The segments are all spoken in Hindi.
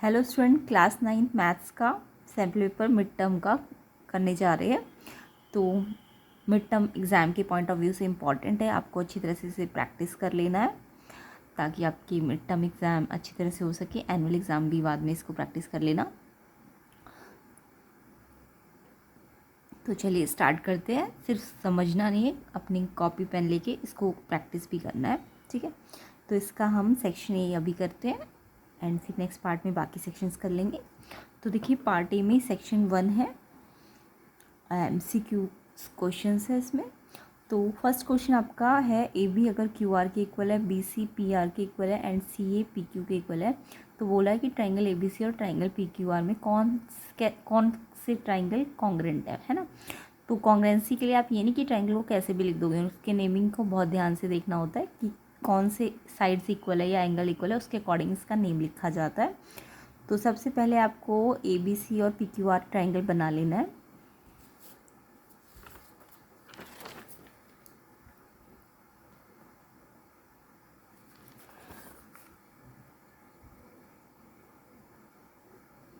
हेलो स्टूडेंट, क्लास 9 मैथ्स का सैम्पल पेपर मिड टर्म का करने जा रहे हैं। तो मिड टर्म एग्ज़ाम के पॉइंट ऑफ व्यू से इम्पॉर्टेंट है, आपको अच्छी तरह से इसे प्रैक्टिस कर लेना है ताकि आपकी मिड टर्म एग्ज़ाम अच्छी तरह से हो सके। एनुअल एग्ज़ाम भी बाद में इसको प्रैक्टिस कर लेना। तो चलिए स्टार्ट करते हैं। सिर्फ समझना नहीं है, अपनी कॉपी पेन लेके इसको प्रैक्टिस भी करना है, ठीक है। तो इसका हम सेक्शन ए अभी करते हैं एंड फिर नेक्स्ट पार्ट में बाकी सेक्शंस कर लेंगे। तो देखिए पार्ट ए में सेक्शन 1 है, MCQ क्वेश्चन है इसमें। तो फर्स्ट क्वेश्चन आपका है ए बी अगर क्यू आर के इक्वल है, बी सी पी आर के इक्वल है and C A P Q के इक्वल है। तो बोला है कि ट्राइंगल ए बी सी और ट्राइंगल पी क्यू आर में कौन से ट्राइंगल कॉन्ग्रेंट है ना। तो कॉन्ग्रेंसी के लिए आप ये नहीं कि ट्राइंगल को कैसे भी लिख दोगे, उसके नेमिंग को बहुत ध्यान से देखना होता है कि कौन से साइड्स इक्वल है या एंगल इक्वल है, उसके अकॉर्डिंग इसका नेम लिखा जाता है। तो सबसे पहले आपको ए बी सी और पी क्यू आर ट्राइंगल बना लेना है।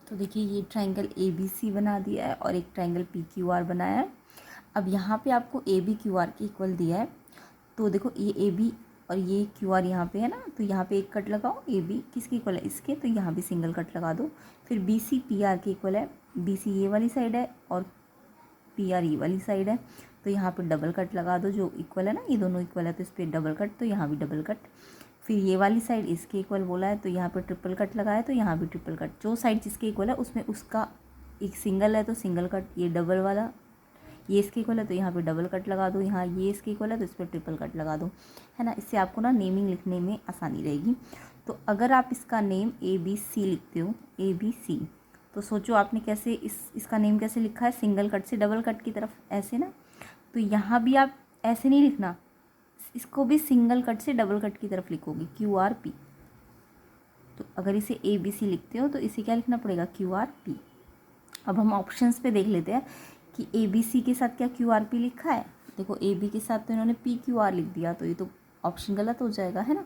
तो देखिए ये ट्राइंगल ए बी सी बना दिया है और एक ट्राइंगल पी क्यू आर बनाया है। अब यहाँ पे आपको ए बी क्यू आर के इक्वल दिया है। तो देखो ये ए बी और ये क्यू आर यहाँ पे है ना, तो यहाँ पे एक कट लगाओ। ए बी किसके इक्वल है, इसके, तो यहाँ भी सिंगल कट लगा दो। फिर बी सी पी आर के इक्वल है, बी सी ये वाली साइड है और पी आर ये वाली साइड है, तो यहाँ पे डबल कट लगा दो। जो इक्वल है ना, ये दोनों इक्वल है तो इस पर डबल कट, तो यहाँ भी डबल कट। फिर ये वाली साइड इसके इक्वल बोला है तो यहाँ पे ट्रिपल कट लगाया, तो यहाँ भी ट्रिपल कट। जो साइड जिसके इक्वल है उसमें उसका एक सिंगल है तो सिंगल कट। ये डबल वाला ये इसके इक्वल है तो यहाँ पे डबल कट लगा दो। यहाँ ये इसके इक्वल है तो इस पर ट्रिपल कट लगा दो, है ना। इससे आपको ना नेमिंग लिखने में आसानी रहेगी। तो अगर आप इसका नेम ए बी सी लिखते हो, ए बी सी, तो सोचो आपने कैसे इसका नेम कैसे लिखा है, सिंगल कट से डबल कट की तरफ, ऐसे ना। तो यहाँ भी आप ऐसे नहीं लिखना, इसको भी सिंगल कट से डबल कट की तरफ लिखोगे, क्यू आर पी। तो अगर इसे ए बी सी लिखते हो तो इसे क्या लिखना पड़ेगा, क्यू आर पी। अब हम ऑप्शंस पे देख लेते हैं कि ए बी सी के साथ क्या क्यू आर पी लिखा है। देखो ए बी के साथ तो इन्होंने पी क्यू आर लिख दिया, तो ये तो ऑप्शन गलत हो जाएगा, है ना।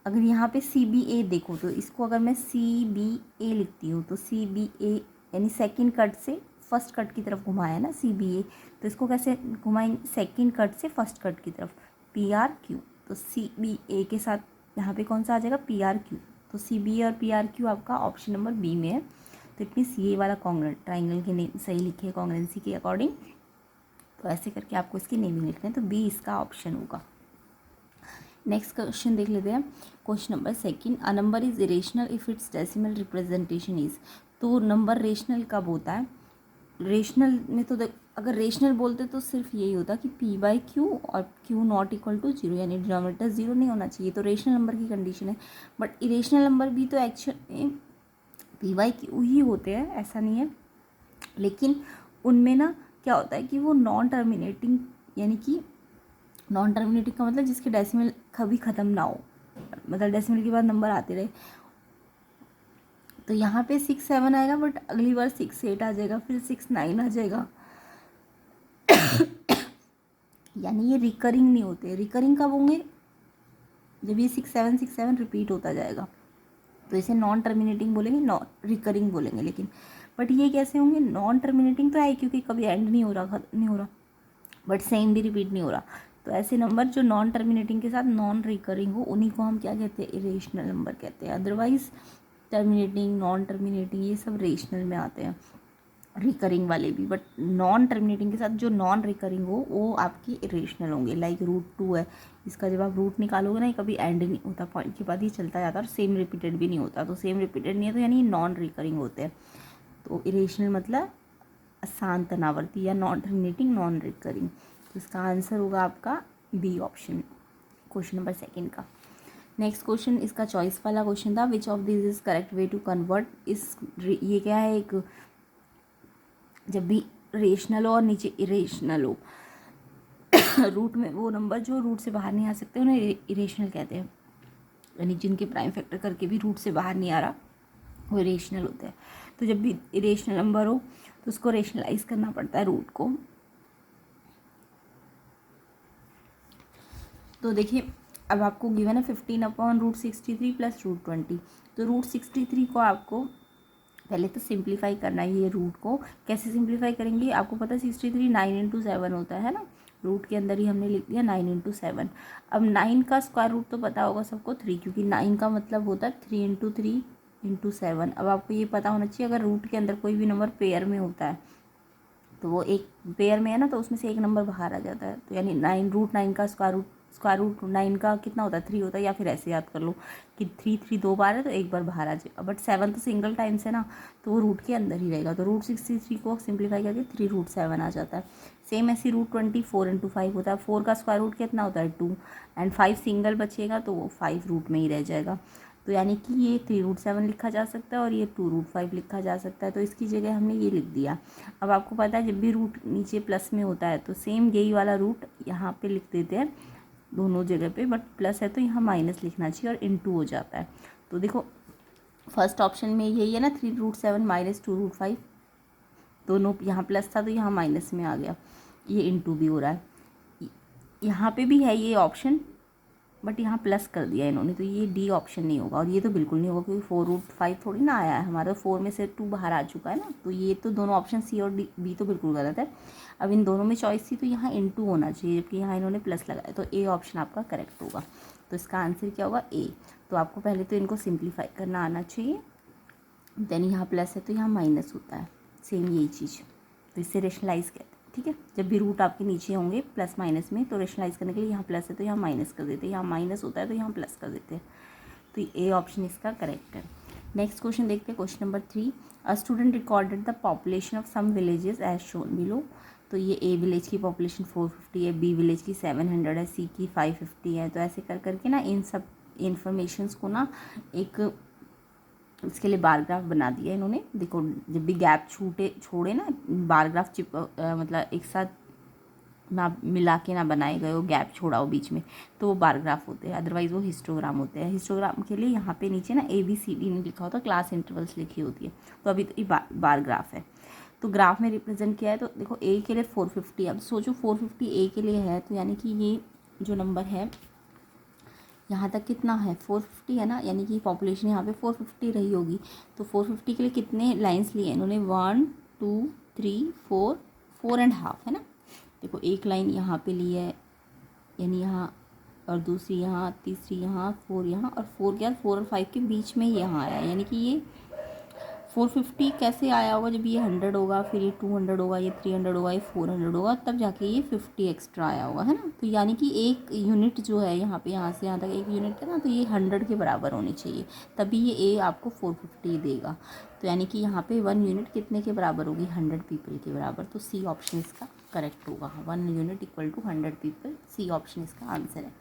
अगर यहाँ पे सी बी ए देखो, तो इसको अगर मैं सी बी ए लिखती हूँ तो सी बी ए यानी सेकंड कट से फर्स्ट कट की तरफ घुमाया ना सी बी ए, तो इसको कैसे घुमाएंगे, सेकंड कट से फर्स्ट कट की तरफ, पी आर क्यू। तो सी बी ए के साथ यहाँ पे कौन सा आ जाएगा, पी आर क्यू। तो सी बी और पी आर क्यू आपका ऑप्शन नंबर बी में है। तो इट मीन्स ये वाला कॉन्ग्रेंट ट्राइंगल के नेम सही लिखे है कॉन्ग्रेंसी के अकॉर्डिंग। तो ऐसे करके आपको इसकी नेमिंग लिखना है, तो बी इसका ऑप्शन होगा। नेक्स्ट क्वेश्चन देख लेते हैं। Question number second, a number is irrational if it's decimal representation is. तो नंबर रेशनल कब होता है, रेशनल में तो अगर रेशनल बोलते तो सिर्फ यही होता कि पी बाई क्यू और Q not equal to zero, यानी डिनोमिनेटर जीरो नहीं होना चाहिए, तो रेशनल नंबर की कंडीशन है। बट इरेशनल नंबर भी तो एक्चुअली पी बाई क्यू ही होते हैं, ऐसा नहीं है। लेकिन उनमें ना क्या होता है कि वो नॉन टर्मिनेटिंग, यानी कि नॉन टर्मिनेटिंग का मतलब जिसके डेसिमल कभी ख़त्म ना हो, मतलब डेसिमल के बाद नंबर आते रहे। तो यहाँ पे 6 7 आएगा, बट अगली बार 6 8 आ जाएगा, फिर 6 9 आ जाएगा। यानी ये रिकरिंग नहीं होते। रिकरिंग कब होंगे, जब ये 6 7 रिपीट होता जाएगा, तो इसे नॉन टर्मिनेटिंग बोलेंगे, नॉन रिकरिंग बोलेंगे। लेकिन बट ये कैसे होंगे, नॉन टर्मिनेटिंग तो है क्योंकि कभी एंड नहीं हो रहा, नहीं हो रहा, बट सेम भी रिपीट नहीं हो रहा। तो ऐसे नंबर जो नॉन टर्मिनेटिंग के साथ नॉन रिकरिंग हो, उन्हीं को हम क्या कहते हैं, इरेशनल नंबर कहते हैं। अदरवाइज टर्मिनेटिंग, नॉन टर्मिनेटिंग ये सब रेशनल में आते हैं, रिकरिंग वाले भी। बट नॉन टर्मिनेटिंग के साथ जो नॉन रिकरिंग हो वो आपकी इरेशनल होंगे। लाइक √2 है, इसका जब आप रूट निकालोगे ना, कभी एंड नहीं होता, पॉइंट के बाद ही चलता जाता है और सेम रिपीटेड भी नहीं होता। तो सेम रिपीटेड नहीं है तो यानी नॉन रिकरिंग होते हैं। तो इरेशनल मतलब अशांत अनावर्ती या नॉन टर्मिनेटिंग, नॉन रिकरिंग। तो इसका आंसर होगा आपका B option, question number second का। नेक्स्ट क्वेश्चन इसका चॉइस वाला क्वेश्चन था, which of this is correct way to convert. इस ये क्या है, एक जब भी रेशनल हो और नीचे इरेशनल हो, रूट में वो नंबर जो रूट से बाहर नहीं आ सकते उन्हें इरेशनल कहते हैं, यानी जिनके प्राइम फैक्टर करके भी रूट से बाहर नहीं आ रहा वो इरेशनल होते हैं। तो जब भी इरेशनल नंबर हो तो उसको रेशनलाइज करना पड़ता है रूट को। तो देखिए अब आपको गिवन है 15/√63 + √20। तो √63 को आपको पहले तो सिंप्लीफाई करना है। ये रूट को कैसे सिंप्लीफाई करेंगे, आपको पता है 63 9 × 7 होता है ना, रूट के अंदर ही हमने लिख दिया 9 × 7। अब 9 का स्क्वायर रूट तो पता होगा सबको 3, क्योंकि 9 का मतलब होता है 3 × 3 × 7। अब आपको ये पता होना चाहिए अगर रूट के अंदर कोई भी नंबर पेयर में होता है तो वो एक पेयर में है ना, तो उसमें से एक नंबर बाहर आ जाता है। तो यानी 9 का स्क्वायर रूट 9 का कितना होता है 3 होता है, या फिर ऐसे याद कर लो कि 3 2 बार है तो एक बार बाहर आ जाएगा। बट 7 तो सिंगल टाइम्स है ना, तो वो रूट के अंदर ही रहेगा। तो √63 को सिंप्लीफाई करके 3√7 आ जाता है। सेम ऐसी √24 × 5 होता है। 4 का स्क्वायर रूट कितना होता है 2, एंड 5 सिंगल बचेगा तो वो 5 रूट में ही रह जाएगा। तो यानी कि ये 3√7 लिखा जा सकता है और ये 2√5 लिखा जा सकता है। तो इसकी जगह हमने ये लिख दिया। अब आपको पता है जब भी रूट नीचे प्लस में होता है तो सेम यही वाला रूट यहाँ पे लिख देते हैं दोनों जगह पे, बट प्लस है तो यहाँ माइनस लिखना चाहिए और इनटू हो जाता है। तो देखो फर्स्ट ऑप्शन में यही है ना, 3√7 - 2√5, दोनों यहाँ प्लस था तो यहाँ माइनस में आ गया, ये इनटू भी हो रहा है। यहाँ पे भी है ये ऑप्शन, बट यहाँ प्लस कर दिया इन्होंने, तो ये डी ऑप्शन नहीं होगा। और ये तो बिल्कुल नहीं होगा क्योंकि 4√5 थोड़ी ना आया है हमारा, 4 में से 2 बाहर आ चुका है ना। तो ये तो दोनों ऑप्शन सी और डी बी तो बिल्कुल गलत है। अब इन दोनों में चॉइस थी तो यहाँ इनटू होना चाहिए, जबकि यहाँ इन्होंने प्लस लगाया, तो ए ऑप्शन आपका करेक्ट होगा। तो इसका आंसर क्या होगा ए। तो आपको पहले तो इनको सिंप्लीफाई करना आना चाहिए, देन यहाँ प्लस है तो यहाँ माइनस होता है, सेम यही चीज़। तो इससे रेशनलाइज कहते हैं, ठीक है। जब भी रूट आपके नीचे होंगे प्लस माइनस में तो रेशनलाइज करने के लिए यहाँ प्लस है तो यहाँ माइनस कर देते हैं, यहाँ माइनस होता है तो यहाँ प्लस कर देते हैं। तो ए ऑप्शन इसका करेक्ट है। नेक्स्ट क्वेश्चन देखते हैं, question number 3। A student recorded the population of some villages as shown below. तो ये ए विलेज की पॉपुलेशन 450 है, बी विलेज की 700 है, सी की 550 है। तो ऐसे कर करके ना इन सब इन्फॉर्मेशंस को ना एक इसके लिए बार ग्राफ बना दिया इन्होंने। देखो जब भी गैप छोड़े ना, बार ग्राफ मतलब एक साथ ना मिला के ना बनाए गए हो, गैप छोड़ा हो बीच में, तो वो बार ग्राफ होते हैं, अदरवाइज वो हिस्टोग्राम होते हैं। हिस्टोग्राम के लिए यहाँ पे नीचे ना ABCD नहीं लिखा होता, क्लास इंटरवल्स लिखी होती है। तो अभी तो ये बार ग्राफ है। तो ग्राफ में रिप्रेजेंट किया है, तो देखो ए के लिए 450। अब सोचो 450 ए के लिए है, तो यानी कि ये जो नंबर है यहाँ तक कितना है 450 है ना, यानी कि पॉपुलेशन यहाँ पे 450 रही होगी। तो 450 के लिए कितने लाइंस लिए इन्होंने, 1 2 3 4 4.5 है ना। देखो एक लाइन यहाँ पे ली है, यानी यहाँ, और दूसरी यहाँ, तीसरी यहाँ, 4 यहाँ, और 4 क्या 4 और 5 के बीच में यहाँ आया। यानी कि ये 450 कैसे आया होगा, जब ये 100 होगा, फिर ये 200 होगा, ये 300 होगा, ये 400 होगा, तब जाके ये 50 एक्स्ट्रा आया होगा, है ना। तो यानी कि एक यूनिट जो है यहाँ पे, यहाँ से यहाँ तक एक यूनिट है ना, तो ये 100 के बराबर होनी चाहिए, तभी ये ए आपको 450 देगा। तो यानी कि यहाँ पे 1 यूनिट कितने के बराबर होगी, 100 पीपल के बराबर। तो सी ऑप्शन इसका करेक्ट होगा, 1 unit equal to 100 people, C option इसका आंसर है।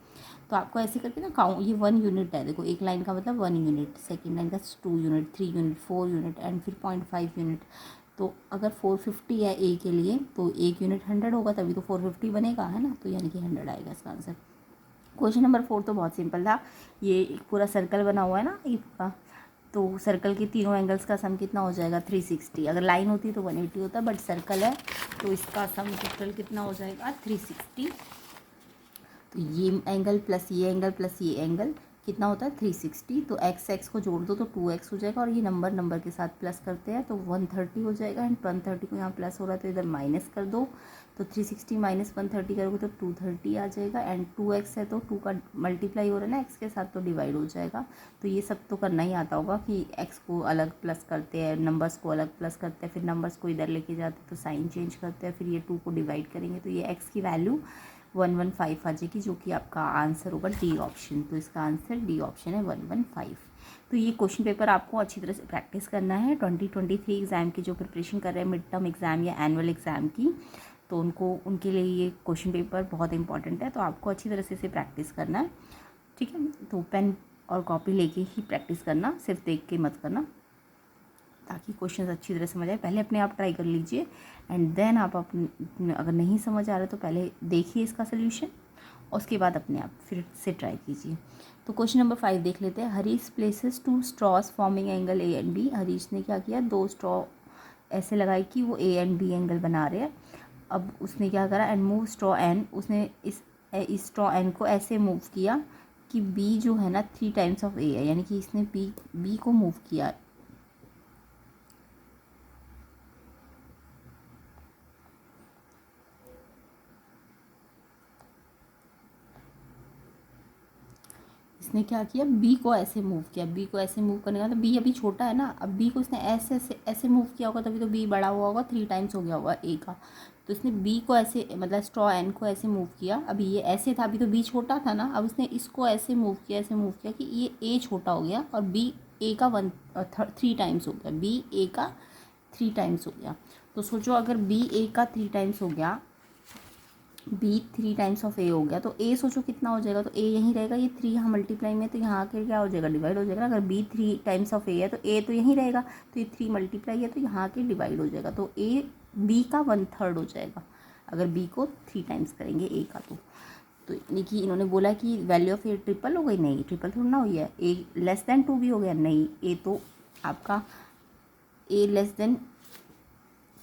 तो आपको ऐसे करके ना काउंट, ये 1 यूनिट है, देखो एक लाइन का मतलब 1 यूनिट, सेकेंड लाइन का 2 यूनिट, 3 यूनिट, 4 यूनिट, एंड फिर 0.5 यूनिट। तो अगर 450 है ए के लिए तो एक यूनिट 100 होगा, तभी तो 450 बनेगा, है ना। तो यानी कि 100 आएगा इसका आंसर। क्वेश्चन नंबर 4 तो बहुत सिंपल था। ये एक पूरा सर्कल बना हुआ है ना ये पूरा, तो सर्कल के तीनों एंगल्स का सम कितना हो जाएगा 360। अगर लाइन होती तो 180 होता, बट सर्कल है तो इसका सम टोटल कितना हो जाएगा 360। तो ये एंगल प्लस ये एंगल प्लस ये एंगल कितना होता है 360। तो x को जोड़ दो तो 2x हो जाएगा, और ये नंबर के साथ प्लस करते हैं तो 130 हो जाएगा, एंड 130 को यहाँ प्लस हो रहा है तो इधर माइनस कर दो, तो 360 - 130 करोगे तो 230 आ जाएगा, एंड 2x है तो 2 का मल्टीप्लाई हो रहा है ना x के साथ, तो डिवाइड हो जाएगा। तो ये सब तो करना ही आता होगा कि x को अलग प्लस करते हैं, नंबर्स को अलग प्लस करते हैं, फिर नंबर्स को इधर लेके जाते हैं तो साइन चेंज करते हैं, फिर ये 2 को डिवाइड करेंगे तो ये x की वैल्यू 115 आ जाएगी, जो कि आपका आंसर होगा डी ऑप्शन। तो इसका आंसर डी ऑप्शन है 115। तो ये क्वेश्चन पेपर आपको अच्छी तरह से प्रैक्टिस करना है। 2023 एग्ज़ाम की जो प्रिपरेशन कर रहे हैं, मिड टर्म एग्ज़ाम या एनुअल एग्ज़ाम की, तो उनके लिए ये क्वेश्चन पेपर बहुत इंपॉर्टेंट है। तो आपको अच्छी तरह से इसे प्रैक्टिस करना है, ठीक है। तो पेन और कॉपी लेके ही प्रैक्टिस करना, सिर्फ देख के मत करना, ताकि क्वेश्चन अच्छी तरह समझ आए। पहले अपने आप ट्राई कर लीजिए, एंड देन आप अपने, अगर नहीं समझ आ रहा तो पहले देखिए इसका सोल्यूशन, उसके बाद अपने आप फिर से ट्राई कीजिए। तो क्वेश्चन नंबर 5 देख लेते हैं। Harish places 2 straws forming angle A and B. Harish ने क्या किया, 2 स्ट्रॉ ऐसे लगाई कि वो ए एंड बी एंगल बना रहे हैं। अब उसने क्या करा, एंड मूव स्ट्रॉ एन, उसने इस स्ट्रॉ एन को ऐसे मूव किया कि बी जो है ना 3 टाइम्स ऑफ ए है, यानी कि इसने बी को मूव किया। इसने क्या किया, बी को ऐसे मूव किया। बी को ऐसे मूव करने का मतलब बी अभी छोटा है ना, अब बी को इसने ऐसे ऐसे ऐसे मूव किया होगा, तभी तो बी बड़ा हुआ होगा, 3 टाइम्स हो गया होगा ए का। तो इसने बी को ऐसे मतलब स्ट्रॉ एन को ऐसे मूव किया। अभी ये ऐसे था, अभी तो बी छोटा था ना, अब इसने इसको ऐसे मूव किया, ऐसे मूव किया कि ये ए छोटा हो गया और बी ए का 3 टाइम्स हो गया। बी ए का 3 टाइम्स हो गया। तो सोचो अगर बी ए का 3 टाइम्स हो गया, बी 3 टाइम्स ऑफ ए हो गया, तो ए सोचो कितना हो जाएगा। तो ए यहीं रहेगा, ये 3 यहाँ मल्टीप्लाई में, तो यहाँ आके क्या हो जाएगा, डिवाइड हो जाएगा ना। अगर बी 3 टाइम्स ऑफ ए है तो ए तो यहीं रहेगा, तो ये 3 मल्टीप्लाई है तो यहाँ आके डिवाइड हो जाएगा। तो ए बी का 1/3 हो जाएगा अगर बी को 3 टाइम्स करेंगे ए का। तो यानी कि इन्होंने बोला कि वैल्यू ऑफ ए ट्रिपल हो गई, नहीं ट्रिपल थोड़ा ना हुई है। ए लेस देन 2 भी हो गया, नहीं ए तो आपका ए लेस देन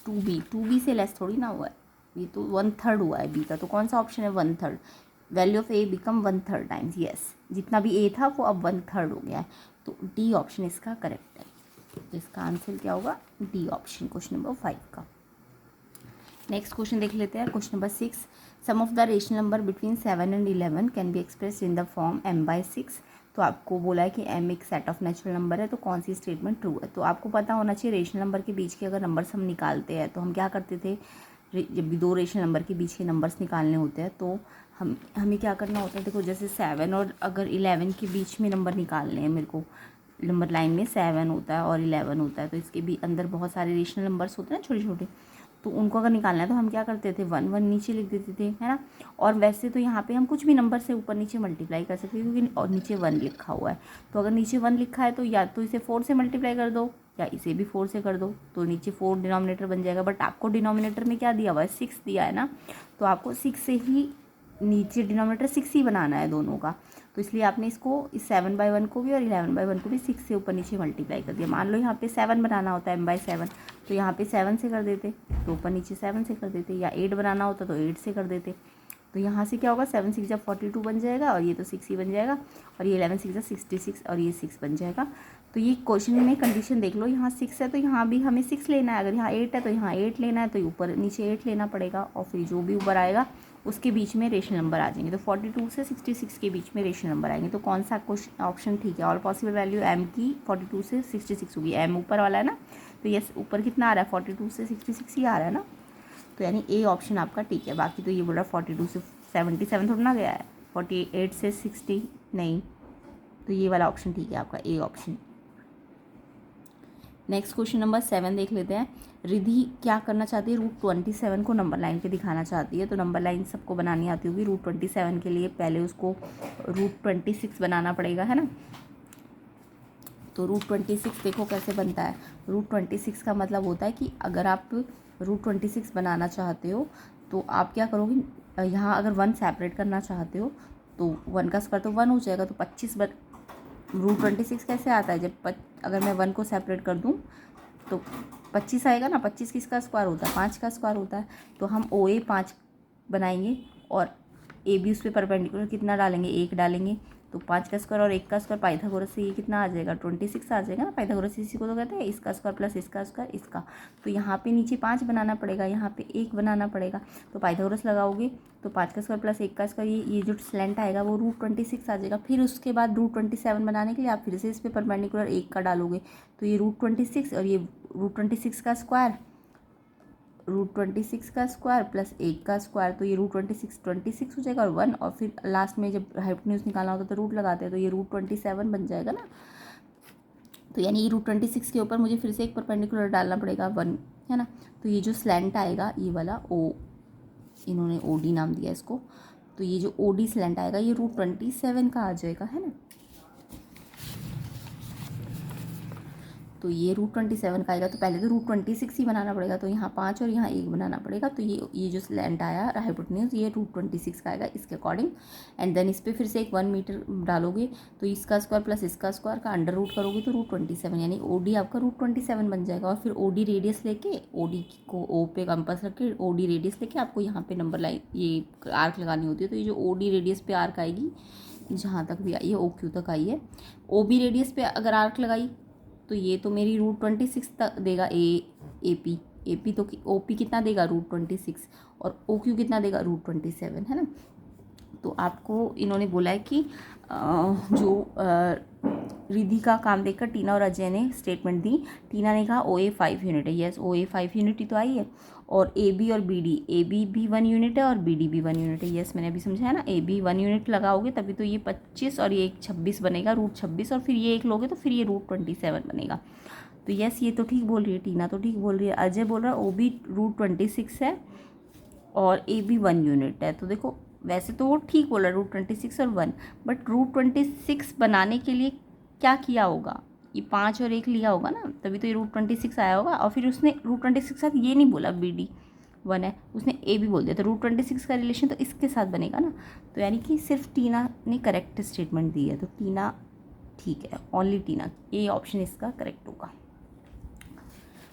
2b से लेस थोड़ी ना हुआ है, ये तो 1/3 हुआ है बी का। तो कौन सा ऑप्शन है, 1/3। Value of A become 1/3 times, yes जितना भी ए था वो अब 1/3 हो गया है। तो डी ऑप्शन इसका करेक्ट है। तो इसका आंसर क्या होगा, डी ऑप्शन, क्वेश्चन नंबर 5 का। नेक्स्ट क्वेश्चन देख लेते हैं, question number 6। Sum of the rational number between 7 and 11 can be expressed in the form m/6। तो आपको बोला है कि m एक सेट ऑफ नेचुरल नंबर है, तो कौन सी स्टेटमेंट ट्रू है। तो आपको पता होना चाहिए रेशनल नंबर के बीच के अगर नंबर्स हम निकालते हैं तो हम क्या करते थे, जब भी 2 रेशनल नंबर के बीच के नंबर्स निकालने होते हैं तो हमें क्या करना होता है। देखो जैसे 7 और अगर 11 के बीच में नंबर निकालने हैं, मेरे को नंबर लाइन में 7 होता है और 11 होता है, तो इसके भी अंदर बहुत सारे रेशनल नंबर्स होते हैं छोटे छोटे, तो उनको अगर निकालना है तो हम क्या करते थे, 1 1 नीचे लिख देते थे, है ना। और वैसे तो यहाँ पे हम कुछ भी नंबर से ऊपर नीचे मल्टीप्लाई कर सकते हैं क्योंकि और नीचे 1 लिखा हुआ है। तो अगर नीचे 1 लिखा है तो या तो इसे 4 से मल्टीप्लाई कर दो या इसे भी 4 से कर दो, तो नीचे 4 डिनोमिनेटर बन जाएगा। बट आपको डिनोमिनेटर में क्या दिया हुआ है, 6 दिया है ना, तो आपको 6 से ही नीचे डिनोमिनेटर 6 ही बनाना है दोनों का। तो इसलिए आपने इसको इस 7/1 को भी और 11/1 को भी 6 से ऊपर नीचे मल्टीप्लाई कर दिया। मान लो यहाँ पे 7 बनाना होता है m/7, तो यहाँ पे 7 से कर देते, तो ऊपर नीचे 7 से कर देते, या 8 बनाना होता तो 8 से कर देते। तो यहाँ से क्या होगा, 7 6 जा 42 बन जाएगा और ये तो 6 ही बन जाएगा, और ये 11 6 जा 66 और ये 6 बन जाएगा। तो ये क्वेश्चन में कंडीशन देख लो, यहाँ 6 है तो यहाँ भी हमें 6 लेना है, अगर यहाँ 8 है तो यहाँ 8 लेना है, तो ऊपर नीचे 8 लेना पड़ेगा, और फिर जो भी ऊपर आएगा उसके बीच में रेशनल नंबर आ जाएंगे। तो 42 से 66 के बीच में रेशनल नंबर आएंगे। तो कौन सा क्वेश्चन ऑप्शन ठीक है, ऑल पॉसिबल वैल्यू m की 42 से 66 होगी। m ऊपर वाला है ना, तो ये ऊपर कितना आ रहा है, 42 से 66 ही आ रहा है ना, तो यानी ए ऑप्शन आपका ठीक है। बाकी तो ये बोल रहा है 42 से 77 थोड़ा ना गया है, 48 से 60 नहीं, तो ये वाला ऑप्शन ठीक है आपका, A option. Next question number 7 देख लेते हैं। रिधि क्या करना चाहती है, √27 को नंबर लाइन पे दिखाना चाहती है। तो नंबर लाइन सबको बनानी आती होगी। √27 के लिए पहले उसको √26 बनाना पड़ेगा, है ना। तो √26 देखो कैसे बनता है। √26 का मतलब होता है कि अगर आप √26 बनाना चाहते हो तो आप क्या करोगे, यहाँ अगर 1 सेपरेट करना चाहते हो तो 1 का स्क्वायर तो 1 हो जाएगा, तो 25 √26 कैसे आता है, जब अगर मैं 1 को सेपरेट कर दूँ तो 25 आएगा ना। 25 किसका स्क्वायर होता है, 5 का स्क्वायर होता है। तो हम OA 5 बनाएंगे और AB उस पर परपेंडिकुलर कितना डालेंगे, 1 डालेंगे, तो 5 का स्क्वायर और 1 का स्क्वायर पाइथागोरस से ये कितना आ जाएगा, 26 आ जाएगा ना। पाइथागोरस इसी को तो कहते हैं, इसका स्क्वायर प्लस इसका स्क्वायर इसका। तो यहाँ पे नीचे 5 बनाना पड़ेगा, यहाँ पे 1 बनाना पड़ेगा। तो पाइथागोरस लगाओगे तो 5 का स्क्वायर प्लस 1 का स्क्वायर, ये जो स्लैंट आएगा वो √26 आ जाएगा। फिर उसके बाद √27 बनाने के लिए आप फिर से इस पर परपेंडिकुलर 1 का डालोगे, तो ये √26 और ये √26 का स्क्वायर, √26 का स्क्वायर प्लस 1 का स्क्वायर, तो ये √26 हो जाएगा और 1, और फिर लास्ट में जब हाइपोटेन्यूज निकालना होता है तो रूट लगाते हैं, तो ये √27 बन जाएगा ना। तो यानी ये √26 के ऊपर मुझे फिर से एक परपेंडिकुलर डालना पड़ेगा 1, है ना। तो ये जो स्लैंट आएगा ये वाला इन्होंने OD नाम दिया इसको, तो ये जो OD स्लैंट आएगा ये √27 का आ जाएगा, है ना। तो ये √27 का आएगा, तो पहले तो √26 ही बनाना पड़ेगा, तो यहाँ 5 और यहाँ 1 बनाना पड़ेगा। तो ये जो स्लैंट आया हाइपोटेन्यूज ये √26 का आएगा इसके अकॉर्डिंग। एंड देन इस पर फिर से एक 1 मीटर डालोगे, तो इसका स्क्वायर प्लस इसका स्क्वायर का अंडर रूट करोगे तो √27, यानी OD आपका √27 बन जाएगा। और फिर OD रेडियस लेके, OD को O पे कंपास रख के OD रेडियस लेके आपको यहाँ पे नंबर लाइन ये आर्क लगानी होती है। तो ये जो OD रेडियस पे आर्क आएगी जहाँ तक भी आई है ओ क्यू तक आई है। ओ बी रेडियस पे अगर आर्क लगाई तो ये तो मेरी √26 तक देगा ए पी तो ओ पी कितना देगा √26 और ओ क्यू कितना देगा √27, है ना। तो आपको इन्होंने बोला है कि जो रिद्धि का काम देखकर टीना और अजय ने स्टेटमेंट दी। टीना ने कहा OA 5 यूनिट है, यस OA 5 यूनिट ही तो आई है, और AB और BD, AB भी 1 यूनिट है और BD भी 1 यूनिट है, यस मैंने अभी समझाया ना। AB 1 यूनिट लगाओगे तभी तो ये 25 और ये एक 26 बनेगा, √26, और फिर ये एक लोगे तो फिर ये √27 बनेगा। तो यस ये तो ठीक बोल रही है, टीना तो ठीक बोल रही है। अजय बोल रहा है OB √26 है और AB 1 यूनिट है। तो देखो वैसे तो वो ठीक बोला √26 और 1, बट √26 बनाने के लिए क्या किया होगा, ये 5 और 1 लिया होगा ना, तभी तो ये √26 आया होगा। और फिर उसने √26 के साथ ये नहीं बोला BD 1 है, उसने AB बोल दिया, तो √26 का रिलेशन तो इसके साथ बनेगा ना। तो यानी कि सिर्फ टीना ने करेक्ट स्टेटमेंट दी है, तो टीना ठीक है, ओनली टीना, ए ऑप्शन इसका करेक्ट होगा।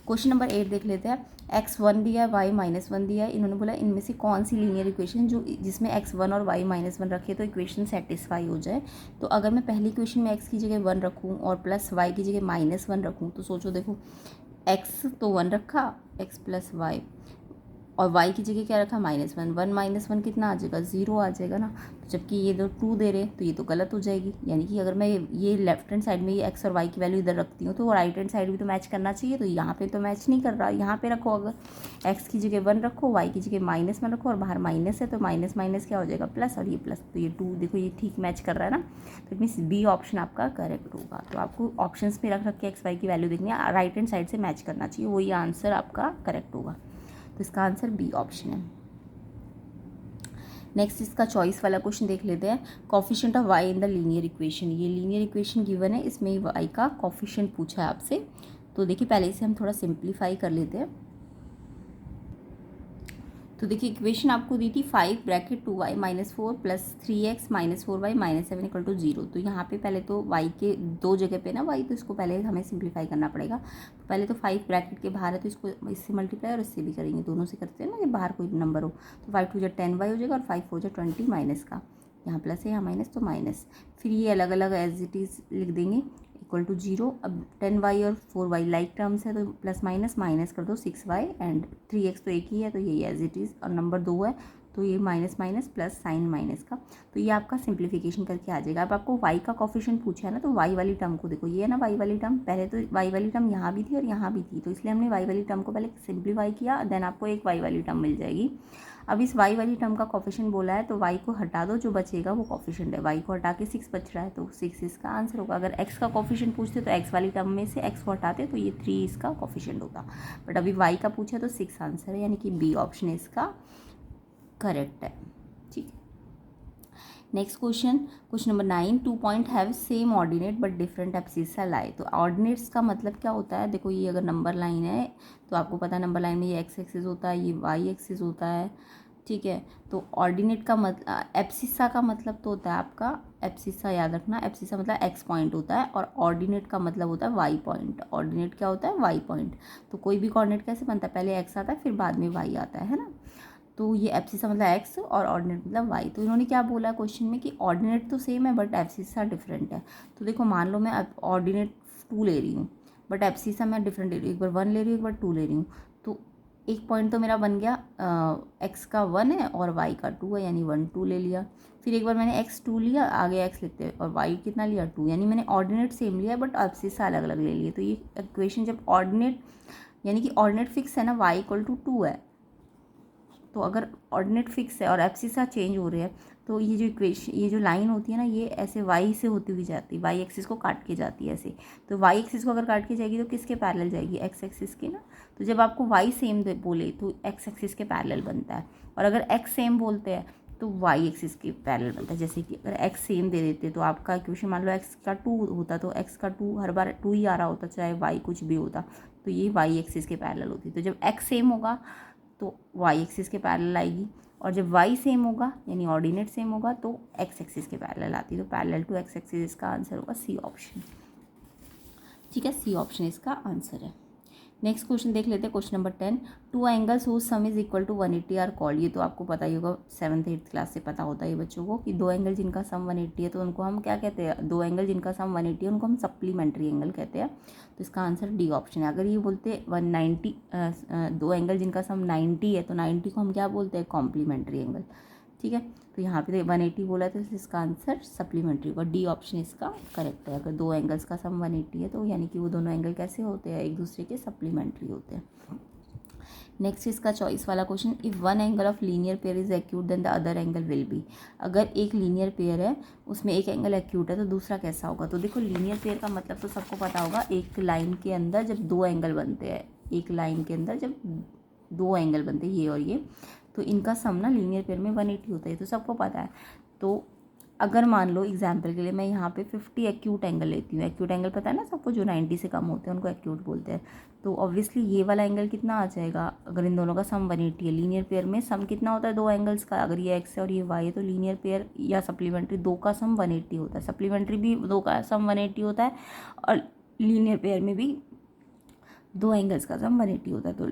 क्वेश्चन नंबर 8 देख लेते हैं। x1 दिया है, y-1 दिया है। इन्होंने बोला इनमें से कौन सी लीनियर इक्वेशन जो जिसमें x1 और y-1 रखे तो इक्वेशन सेटिस्फाई हो जाए। तो अगर मैं पहली इक्वेशन में x की जगह 1 रखूँ और प्लस y की जगह -1 रखूँ, तो सोचो देखो x तो 1 रखा, x प्लस वाई, और y की जगह क्या रखा -1, 1 - 1 कितना आ जाएगा 0 आ जाएगा ना। तो जबकि ये तो 2 दे रहे तो ये तो गलत हो जाएगी। यानी कि अगर मैं ये लेफ्ट हैंड साइड में ये x और y की वैल्यू इधर रखती हूँ तो राइट हैंड साइड भी तो मैच करना चाहिए। तो यहाँ पे तो मैच नहीं कर रहा, यहाँ पे रखो, अगर x की जगह 1 रखो, y की जगह -1 रखो, और बाहर माइनस है तो माइनस माइनस क्या हो जाएगा प्लस, और ये प्लस, तो ये 2 देखो ये ठीक मैच कर रहा है ना। तो इट मीन्स बी ऑप्शन आपका करेक्ट होगा। तो आपको ऑप्शन में रख के x y की वैल्यू देखनी है, राइट हैंड साइड से मैच करना चाहिए, वही आंसर आपका करेक्ट होगा। तो इसका आंसर बी ऑप्शन है। नेक्स्ट इसका चॉइस वाला क्वेश्चन देख लेते हैं। Coefficient of Y in the linear equation, ये लीनियर इक्वेशन गिवन है, इसमें वाई का कॉफिशिएंट पूछा है आपसे। तो देखिए पहले इसे हम थोड़ा सिंप्लीफाई कर लेते हैं। तो देखिए इक्वेशन आपको दी थी 5 bracket 2y - 4 plus 3x - 4y - 7 = 0। तो यहाँ पे पहले तो y के दो जगह पे ना y, तो इसको पहले हमें सिंप्लीफाई करना पड़ेगा। तो पहले तो 5 ब्रैकेट के बाहर है तो इसको इससे मल्टीप्लाई और इससे भी करेंगे, दोनों से करते हैं ना, जब बाहर कोई नंबर हो। तो 5 × 2 = 10y हो जाएगा और 5 × 4 = 20 माइनस का, यहाँ प्लस है यहाँ माइनस तो माइनस, फिर ये अलग अलग एज इट इज़ लिख देंगे = 0। अब 10y और 4y लाइक टर्म्स है तो प्लस माइनस माइनस कर दो 6y, एंड 3x तो एक ही है तो ये एज इट इज़, और नंबर 2 है तो ये minus minus plus sign minus का, तो ये आपका सिंप्लीफिकेशन करके आ जाएगा। अब आपको y का कॉफिशिएंट पूछा है ना, तो y वाली टर्म को देखो, ये है ना y वाली टर्म, पहले तो y वाली टर्म यहाँ भी थी और यहाँ भी थी, तो इसलिए हमने y वाली टर्म को पहले सिंप्लीफाई किया, देन आपको एक y वाली टर्म मिल जाएगी। अब इस y वाली टर्म का कॉफिशिएंट बोला है तो y को हटा दो, जो बचेगा वो कॉफिशिएंट है, y को हटा के 6 बच रहा है तो 6 इसका आंसर होगा। अगर x का कॉफिशिएंट पूछते तो x वाली टर्म में से x को हटाते तो ये 3 इसका कॉफिशिएंट होता, बट अभी y का पूछा तो 6 आंसर है, यानी कि बी ऑप्शन इसका करेक्ट है। ठीक है, next question number 9। 2 point have same ordinate but different abscissa lie. तो ऑर्डिनेट्स का मतलब क्या होता है, देखो ये अगर नंबर लाइन है तो आपको पता है नंबर लाइन में ये x एक्सिस होता है, ये y एक्सिस होता है, ठीक है। तो ऑर्डिनेट का मतलब, एब्सिसा का मतलब तो होता है आपका, एब्सिसा याद रखना, एब्सिसा मतलब x पॉइंट होता है, और ऑर्डिनेट का मतलब होता है y पॉइंट। ऑर्डिनेट क्या होता है y पॉइंट। तो कोई भी कोऑर्डिनेट कैसे बनता है, पहले x आता है फिर बाद में y आता है ना। तो ये एब्सिसा मतलब x और ऑर्डिनेट मतलब y। तो इन्होंने क्या बोला क्वेश्चन में कि ऑर्डिनेट तो सेम है बट एब्सिसा डिफरेंट है। तो देखो मान लो मैं ऑर्डिनेट 2 ले रही हूँ बट एब्सिसा मैं डिफरेंट ले रही हूँ, एक बार 1 ले रही हूँ एक बार 2 ले रही हूँ, तो एक पॉइंट तो मेरा बन गया x का 1 है और y का 2 है, यानी 1 2 ले लिया। फिर एक बार मैंने x 2 लिया, आगे x लिखते हैं, और y कितना लिया 2, यानी मैंने ऑर्डिनेट सेम लिया बट एब्सिसा अलग अलग ले लिए। तो ये इक्वेशन जब ऑर्डिनेट यानी कि ऑर्डिनेट फिक्स है ना, y = 2 है, तो अगर ऑर्डिनेट फिक्स है और एब्सिसा चेंज हो रहे हैं तो ये जो इक्वेशन, ये जो लाइन होती है ना, ये ऐसे y से होती हुई जाती है, y एक्सिस को काट के जाती है ऐसे। तो y एक्सिस को अगर काट के जाएगी तो किसके पैरेलल जाएगी, x एक्सिस के ना। तो जब आपको y सेम बोले तो x एक्सिस के पैरेलल बनता है, और अगर x सेम बोलते हैं तो y एक्सिस के पैरेलल बनता है। जैसे कि अगर x सेम दे देते तो आपका इक्वेशन मान लो x का 2 होता तो x का 2 हर बार 2 ही आ रहा होता, चाहे y कुछ भी होता, तो ये y एक्सिस के पैरेलल होती। तो जब x सेम होगा तो y एक्सिस के पैरेलल आएगी, और जब y सेम होगा यानी ऑर्डिनेट सेम होगा तो x एक्सिस के पैरेलल आती है। तो पैरेलल टू x एक्सिस इसका आंसर होगा सी ऑप्शन। ठीक है, सी ऑप्शन इसका आंसर है। नेक्स्ट क्वेश्चन देख लेते हैं, question number 10। Two angles whose sum is equal to 180 are called. ये तो आपको पता ही होगा, 7th-8th क्लास से पता होता है बच्चों को कि दो एंगल जिनका सम 180 है तो उनको हम क्या कहते हैं, दो एंगल जिनका सम 180 है उनको हम सप्लीमेंट्री एंगल कहते हैं। तो इसका आंसर डी ऑप्शन है। अगर ये बोलते 190 दो एंगल जिनका सम 90 है तो 90 को हम क्या बोलते हैं, कॉम्प्लीमेंट्री एंगल। ठीक है, तो यहाँ पे 180 बोला है तो इसका आंसर सप्लीमेंट्री होगा, डी ऑप्शन इसका करेक्ट है। अगर दो एंगल्स का सम 180 है तो यानी कि वो दोनों एंगल कैसे होते हैं, एक दूसरे के सप्लीमेंट्री होते हैं। नेक्स्ट इसका चॉइस वाला question, if one angle of linear pair is acute then the other angle will be. अगर एक लीनियर पेयर है उसमें एक एंगल एक्यूट है तो दूसरा कैसा होगा। तो देखो लीनियर पेयर का मतलब तो सबको पता होगा, एक लाइन के अंदर जब दो एंगल बनते हैं, एक लाइन के अंदर जब दो एंगल बनते हैं ये और ये, तो इनका सम ना लीनियर पेयर में 180 होता है, तो सबको पता है। तो अगर मान लो एग्जाम्पल के लिए मैं यहाँ पे 50 एक्यूट एंगल लेती हूँ, एक्यूट एंगल पता है ना सबको, जो 90 से कम होते हैं उनको एक्यूट बोलते हैं। तो ऑब्वियसली ये वाला एंगल कितना आ जाएगा, अगर इन दोनों का सम 180 है, लीनियर पेयर में सम कितना होता है दो एंगल्स का, अगर ये एक्स है और ये वाई है तो लीनियर पेयर या सप्लीमेंट्री दो का सम 180 होता है, सप्लीमेंट्री भी दो का सम 180 होता है और लीनियर पेयर में भी दो एंगल्स का सम 180 होता है। तो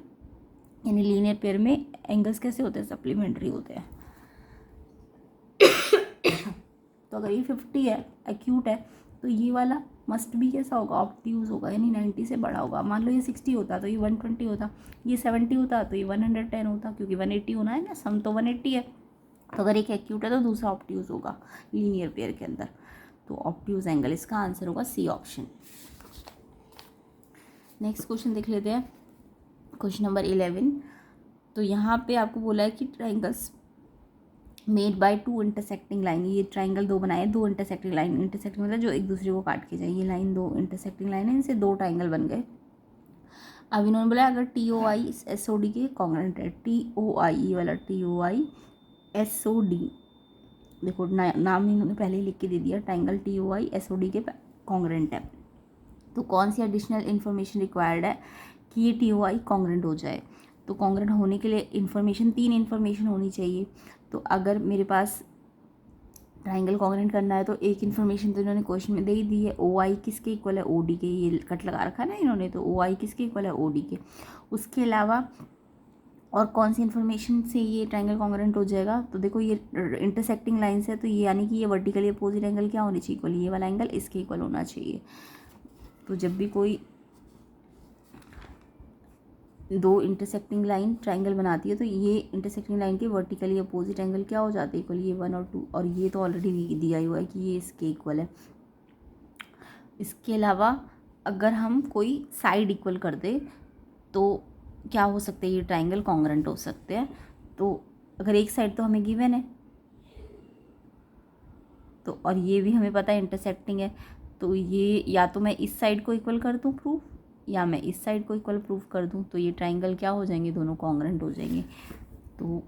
यानी लीनियर पेयर में एंगल्स कैसे होते हैं, सप्लीमेंट्री होते हैं। तो अगर ये 50 है, एक्यूट है, तो ये वाला मस्ट भी कैसा होगा, ऑब्ट्यूज होगा, यानी 90 से बड़ा होगा। मान लो ये 60 होता तो ये 120 होता, ये 70 होता तो ये 110 होता, क्योंकि 180 होना है ना, सम तो 180 है। तो अगर एक एक्यूट है तो दूसरा ऑब्ट्यूज होगा लीनियर पेयर के अंदर, तो ऑब्ट्यूज एंगल इसका आंसर होगा सी ऑप्शन। नेक्स्ट क्वेश्चन देख लेते हैं, क्वेश्चन नंबर 11। तो यहाँ पे आपको बोला है कि triangles made by two intersecting line, ये ट्राइंगल दो बनाए, दो इंटरसेक्टिंग लाइन, इंटरसेक्टिंग मतलब जो एक दूसरे को काट के जाए, ये लाइन दो इंटरसेक्टिंग लाइन है, इनसे दो ट्राइंगल बन गए। अब इन्होंने बोला अगर TOI SOD के कॉन्ग्रेंट है, TOI ये वाला TOI SOD, देखो नाम इन्होंने पहले ही लिख के दे दिया, ट्राइंगल TOI SOD के कॉन्ग्रेंट है, तो कौन सी एडिशनल इन्फॉर्मेशन रिक्वायर्ड है कि ये TOI कॉन्ग्रेंट हो जाए। तो कॉन्ग्रेंट होने के लिए इन्फॉर्मेशन, तीन इन्फॉर्मेशन होनी चाहिए। तो अगर मेरे पास ट्राइंगल कॉन्ग्रेंट करना है तो एक इन्फॉर्मेशन तो इन्होंने क्वेश्चन में दे ही दी है, OI किसके इक्वल है, OD के, ये कट लगा रखा है ना इन्होंने, तो OI किसके इक्वल है, OD के। उसके अलावा और कौन सी इन्फॉर्मेशन से ये ट्राइंगल कॉन्ग्रेंट हो जाएगा, तो देखो ये इंटरसेक्टिंग लाइन्स है, तो ये यानी कि ये वर्टिकली अपोजिट एंगल क्या होनी चाहिए, इक्वल, ये वाला एंगल इसके इक्वल होना चाहिए। तो जब भी कोई दो इंटरसेक्टिंग लाइन ट्राइंगल बनाती है तो ये इंटरसेक्टिंग लाइन के वर्टिकली अपोजिट एंगल क्या हो जाते हैं, इक्वल, ये 1 और 2, और ये तो ऑलरेडी दिया हुआ है कि ये इसके इक्वल है। इसके अलावा अगर हम कोई साइड इक्वल कर दे तो क्या हो सकते हैं, ये ट्राइंगल कॉन्ग्रेंट हो सकते हैं। तो अगर एक साइड तो हमें गिवन है, तो और ये भी हमें पता है इंटरसेक्टिंग है, तो ये या तो मैं इस साइड को इक्वल कर दूँ प्रूफ, या मैं इस साइड को इक्वल प्रूफ कर दूं, तो ये ट्राइंगल क्या हो जाएंगे, दोनों कॉन्ग्रेंट हो जाएंगे। तो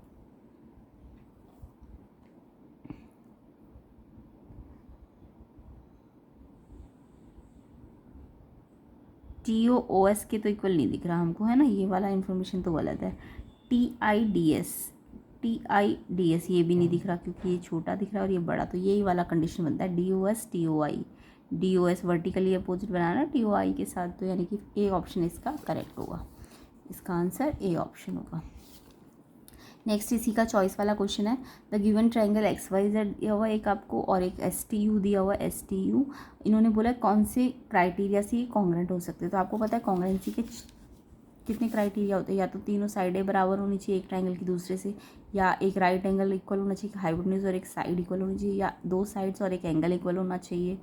TOOS के तो इक्वल नहीं दिख रहा हमको, है ना, ये वाला इन्फॉर्मेशन तो गलत है। TIDS ये भी नहीं दिख रहा क्योंकि ये छोटा दिख रहा है और ये बड़ा, तो यही वाला कंडीशन बनता है DOS TOI। DOS vertically opposite बनाना TOI के साथ, तो यानी कि ए ऑप्शन इसका करेक्ट होगा, इसका आंसर ए ऑप्शन होगा। नेक्स्ट इसी का चॉइस वाला क्वेश्चन है, द गिवन ट्राइंगल XYZ दिया हुआ एक आपको और एक STU दिया हुआ STU, इन्होंने बोला कौन से क्राइटेरिया से ये कॉन्ग्रेंट हो सकते हैं। तो आपको पता है कॉन्ग्रेंसी के कितने क्राइटेरिया होते हैं, या तो तीनों साइडें बराबर होनी चाहिए एक ट्राइंगल की दूसरे से, या एक राइट एंगल इक्वल होना चाहिए, हाइपोटेन्यूज और एक साइड इक्वल होनी चाहिए, या दो साइड्स और एक एंगल इक्वल होना चाहिए,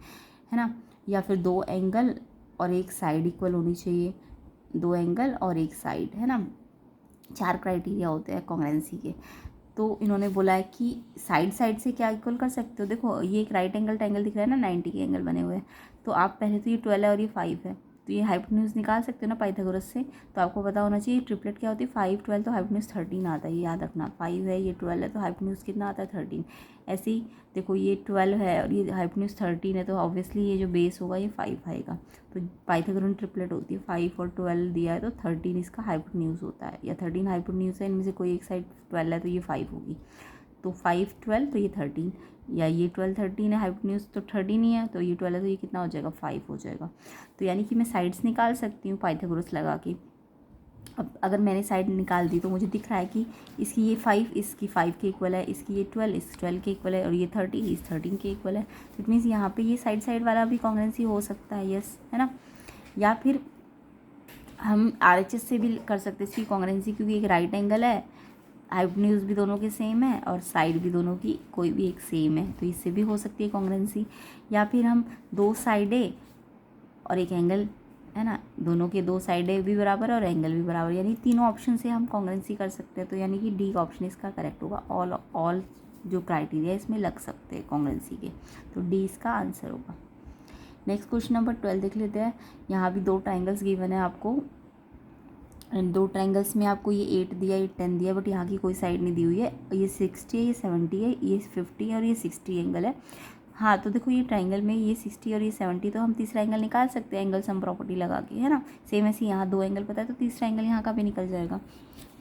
है ना, या फिर दो एंगल और एक साइड इक्वल होनी चाहिए, दो एंगल और एक साइड, है ना, चार क्राइटेरिया होते हैं कॉन्ग्रेंसी के। तो इन्होंने बोला है कि साइड साइड से क्या इक्वल कर सकते हो, देखो ये एक राइट एंगल ट्राइंगल दिख रहा है ना, 90 के एंगल बने हुए हैं, तो आप पहले तो ये 12 है और ये 5 है, तो ये हाइपोटेन्यूज निकाल सकते हो ना पाइथागोरस से। तो आपको पता होना चाहिए ट्रिपलेट क्या होती है, 5 12, तो हाइपोटेन्यूज 13 आता है, ये याद रखना, 5 है ये 12 है तो हाइपोटेन्यूज कितना आता है 13। ऐसे ही देखो ये 12 है और ये हाइपोटेन्यूज 13 है, तो ऑब्वियसली ये जो बेस होगा ये 5 आएगा। तो पाइथागोरन ट्रिपलेट होती है, 5 और 12 दिया है तो 13 इसका हाइपोटेन्यूज होता है, या 13 हाइपोटेन्यूज है, इनमें से कोई एक साइड 12 है तो ये 5 होगी, तो 5 12 तो ये 13, या ये 12 13 है, हाइपोटेन्यूज तो 13 ही है, तो ये 12 है तो ये कितना हो जाएगा 5 हो जाएगा। तो यानी कि मैं साइड्स निकाल सकती हूँ पाइथागोरस लगा के, अब अगर मैंने साइड निकाल दी तो मुझे दिख रहा है कि इसकी ये 5 इसकी 5 के इक्वल है, इसकी ये 12 इस 12 के इक्वल है, और ये 30 इस 13 के इक्वल है। तो इट मीन्स यहाँ पे ये साइड साइड वाला भी कॉन्ग्रुएंसी हो सकता है, यस, है ना। या फिर हम RHS से भी कर सकते हैं इसकी कॉन्ग्रुएंसी, क्योंकि एक राइट एंगल है, हाइपोटेन्यूज भी दोनों के सेम है और साइड भी दोनों की कोई भी एक सेम है, तो इससे भी हो सकती है कॉन्ग्रुएंसी। या फिर हम दो साइडें और एक एंगल, है ना, दोनों के दो साइडें भी बराबर और एंगल भी बराबर, यानी तीनों ऑप्शन से हम कॉन्ग्रुएंसी कर सकते हैं। तो यानी कि डी ऑप्शन इसका करेक्ट होगा। ऑल जो क्राइटेरिया इसमें लग सकते हैं कॉन्ग्रुएंसी के, तो डी इसका आंसर होगा। नेक्स्ट क्वेश्चन नंबर 12 देख लेते हैं। यहाँ भी दो ट्राइंगल्स गिवन है आपको, एंड दो ट्राइंगल्स में आपको ये 8 दिया, ये 10 दिया, बट यहाँ की कोई साइड नहीं दी हुई है। ये 60 है, ये 70 है, ये 50 है और ये 60 एंगल है। हाँ, तो देखो ये ट्राइंगल में ये 60 और ये 70, तो हम तीसरा एंगल निकाल सकते हैं एंगल सम प्रॉपर्टी लगा के, है ना। सेम ऐसे यहाँ दो एंगल पता है तो तीसरा एंगल यहाँ का भी निकल जाएगा।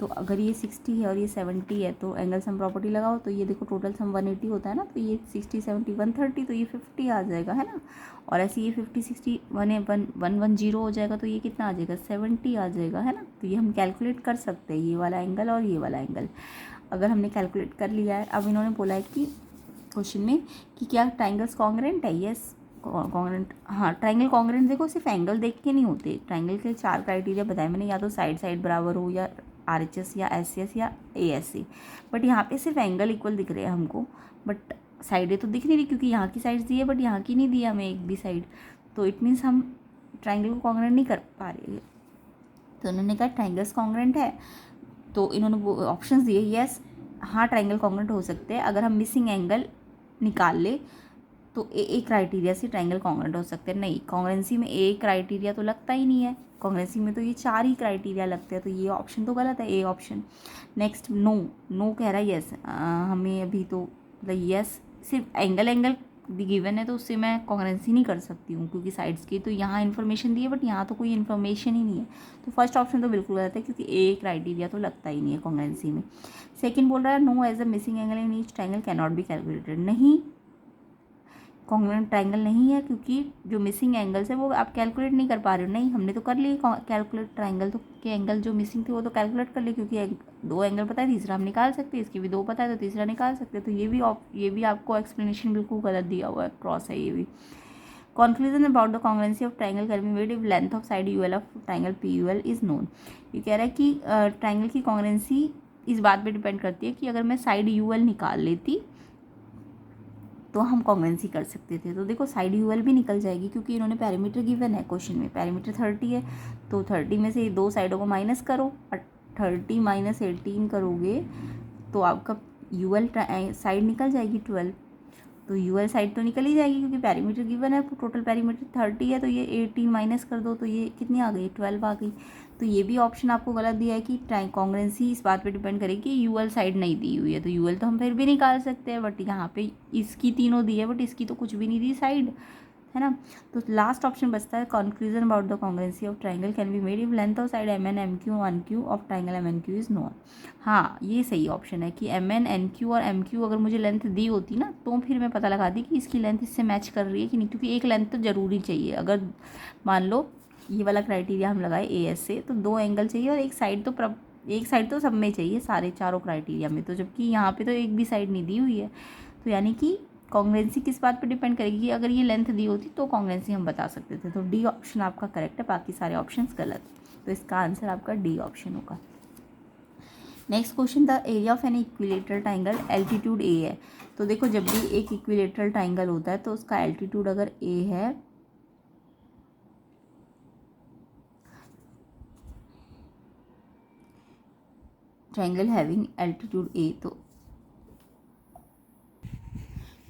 तो अगर ये 60 है और ये 70 है तो एंगल सम प्रॉपर्टी लगाओ, तो ये देखो टोटल सम 180 होता है ना, तो ये 60 70 130, तो ये 50 आ जाएगा, है ना। और ऐसे ये 50 60 110 हो जाएगा, तो ये कितना आ जाएगा 70 आ जाएगा, है ना। तो ये हम कैलकुलेट कर सकते हैं, ये वाला एंगल और ये वाला एंगल अगर हमने कैलकुलेट कर लिया है। अब इन्होंने बोला है कि क्वेश्चन में कि क्या ट्राइंगल्स कॉन्ग्रुएंट है, यस कॉन्ग्रुएंट। हाँ, ट्राइंगल कॉन्ग्रुएंट देखो सिर्फ एंगल देख के नहीं होते, ट्राइंगल के 4 क्राइटेरिया बताए मैंने, या तो साइड साइड बराबर हो, या RHS या SCS या ASC। बट यहाँ पे सिर्फ एंगल इक्वल दिख रहे हैं हमको, बट साइडें तो दिख नहीं रही, क्योंकि यहाँ की साइड्स दी है बट यहाँ की नहीं दी हमें एक भी साइड, तो इट मीन्स हम ट्राइंगल को कॉन्ग्रुएंट नहीं कर पा रहे। तो उन्होंने कहा ट्राइंगल्स कॉन्ग्रुएंट है, तो इन्होंने ऑप्शंस दिए, यस हाँ ट्राइंगल कॉन्ग्रुएंट हो सकते हैं अगर हम मिसिंग एंगल निकाल ले, तो एक क्राइटेरिया से ट्राइंगल कॉन्ग्रुएंट हो सकते हैं। नहीं, कॉन्ग्रुएंसी में एक क्राइटेरिया तो लगता ही नहीं है, कॉन्ग्रुएंसी में तो ये 4 ही क्राइटेरिया लगते हैं, तो ये ऑप्शन तो गलत है, ए ऑप्शन। नेक्स्ट नो कह रहा है यस, हमें अभी तो मतलब यस सिर्फ एंगल गिवन है, तो उससे मैं कॉन्ग्रुएंसी नहीं कर सकती हूँ, क्योंकि साइड्स की तो यहाँ इन्फॉर्मेशन दी है बट यहाँ तो कोई इन्फॉर्मेशन ही नहीं है, तो फर्स्ट ऑप्शन तो बिल्कुल गलत है, क्योंकि ए क्राइटेरिया तो लगता ही नहीं है कॉन्ग्रुएंसी में। सेकंड बोल रहा है no as the missing angle in each triangle can not be calculated, नहीं कॉन्ग्रुएंट ट्राइंगल नहीं है, क्योंकि जो मिसिंग एंगल्स है वो आप कैलकुलेट नहीं कर पा रहे हो। नहीं, हमने तो कर लिए कैलकुलेट ट्राइंगल, तो के एंगल जो मिसिंग थे वो तो कैलकुलेट कर लिए, क्योंकि दो एंगल पता है, तीसरा हम निकाल सकते हैं, इसके भी दो पता है तो तीसरा निकाल सकते हैं। तो ये भी आपको एक्सप्लेनेशन बिल्कुल गलत दिया हुआ है, क्रॉस है ये भी। Conclusion about the congruency of triangle can be made if length of side UL of triangle PUL is known। ये कह रहा है कि ट्राइंगल की कॉन्ग्रुएंसी इस बात पे डिपेंड करती है कि अगर मैं साइड UL निकाल लेती तो हम कॉन्ग्रुएंसी कर सकते थे। तो देखो साइड UL भी निकल जाएगी, क्योंकि इन्होंने पैरामीटर गिवन है क्वेश्चन में, पैरामीटर 30 है, तो 30 में से दो साइडों को माइनस करो, और 30 माइनस 18 करोगे तो आपका UL साइड निकल जाएगी 12, तो UL साइड तो निकल ही जाएगी, क्योंकि पैरामीटर गिवन है, टोटल पैरामीटर 30 है, तो ये 18 माइनस कर दो तो ये कितनी आ गई 12 आ गई। तो ये भी ऑप्शन आपको गलत दिया है कि कॉन्ग्रुएंसी इस बात पे डिपेंड करेगी कि UL साइड नहीं दी हुई है, तो UL तो हम फिर भी निकाल सकते हैं, बट यहाँ पे इसकी तीनों दी है बट इसकी तो कुछ भी नहीं दी साइड, है ना। तो लास्ट ऑप्शन बचता है conclusion about the congruency of triangle can be made if length of side MN MQ 1Q of triangle MNQ is known. हाँ, ये सही ऑप्शन है कि MN NQ और MQ अगर मुझे लेंथ दी होती ना, तो फिर मैं पता लगा दी कि इसकी लेंथ इससे मैच कर रही है कि नहीं, क्योंकि एक लेंथ तो ज़रूरी चाहिए। अगर मान लो ये वाला क्राइटेरिया हम लगाए AS से, तो दो एंगल चाहिए और एक साइड तो सब में चाहिए, सारे चारों क्राइटेरिया में, तो जबकि यहाँ पे तो एक भी साइड नहीं दी हुई है। तो यानी कि कॉन्ग्रुएंसी किस बात पे डिपेंड करेगी कि अगर ये लेंथ दी होती तो कॉन्ग्रुएंसी हम बता सकते थे। तो डी ऑप्शन आपका करेक्ट है, बाकी सारे ऑप्शंस गलत, तो इसका आंसर आपका डी ऑप्शन होगा। Next question, the area of an equilateral triangle altitude A है। तो देखो जब भी एक इक्विलेटरल ट्राइंगल होता है तो उसका एल्टीट्यूड अगर A है, ट्राइंगल हैविंग एल्टीट्यूड A,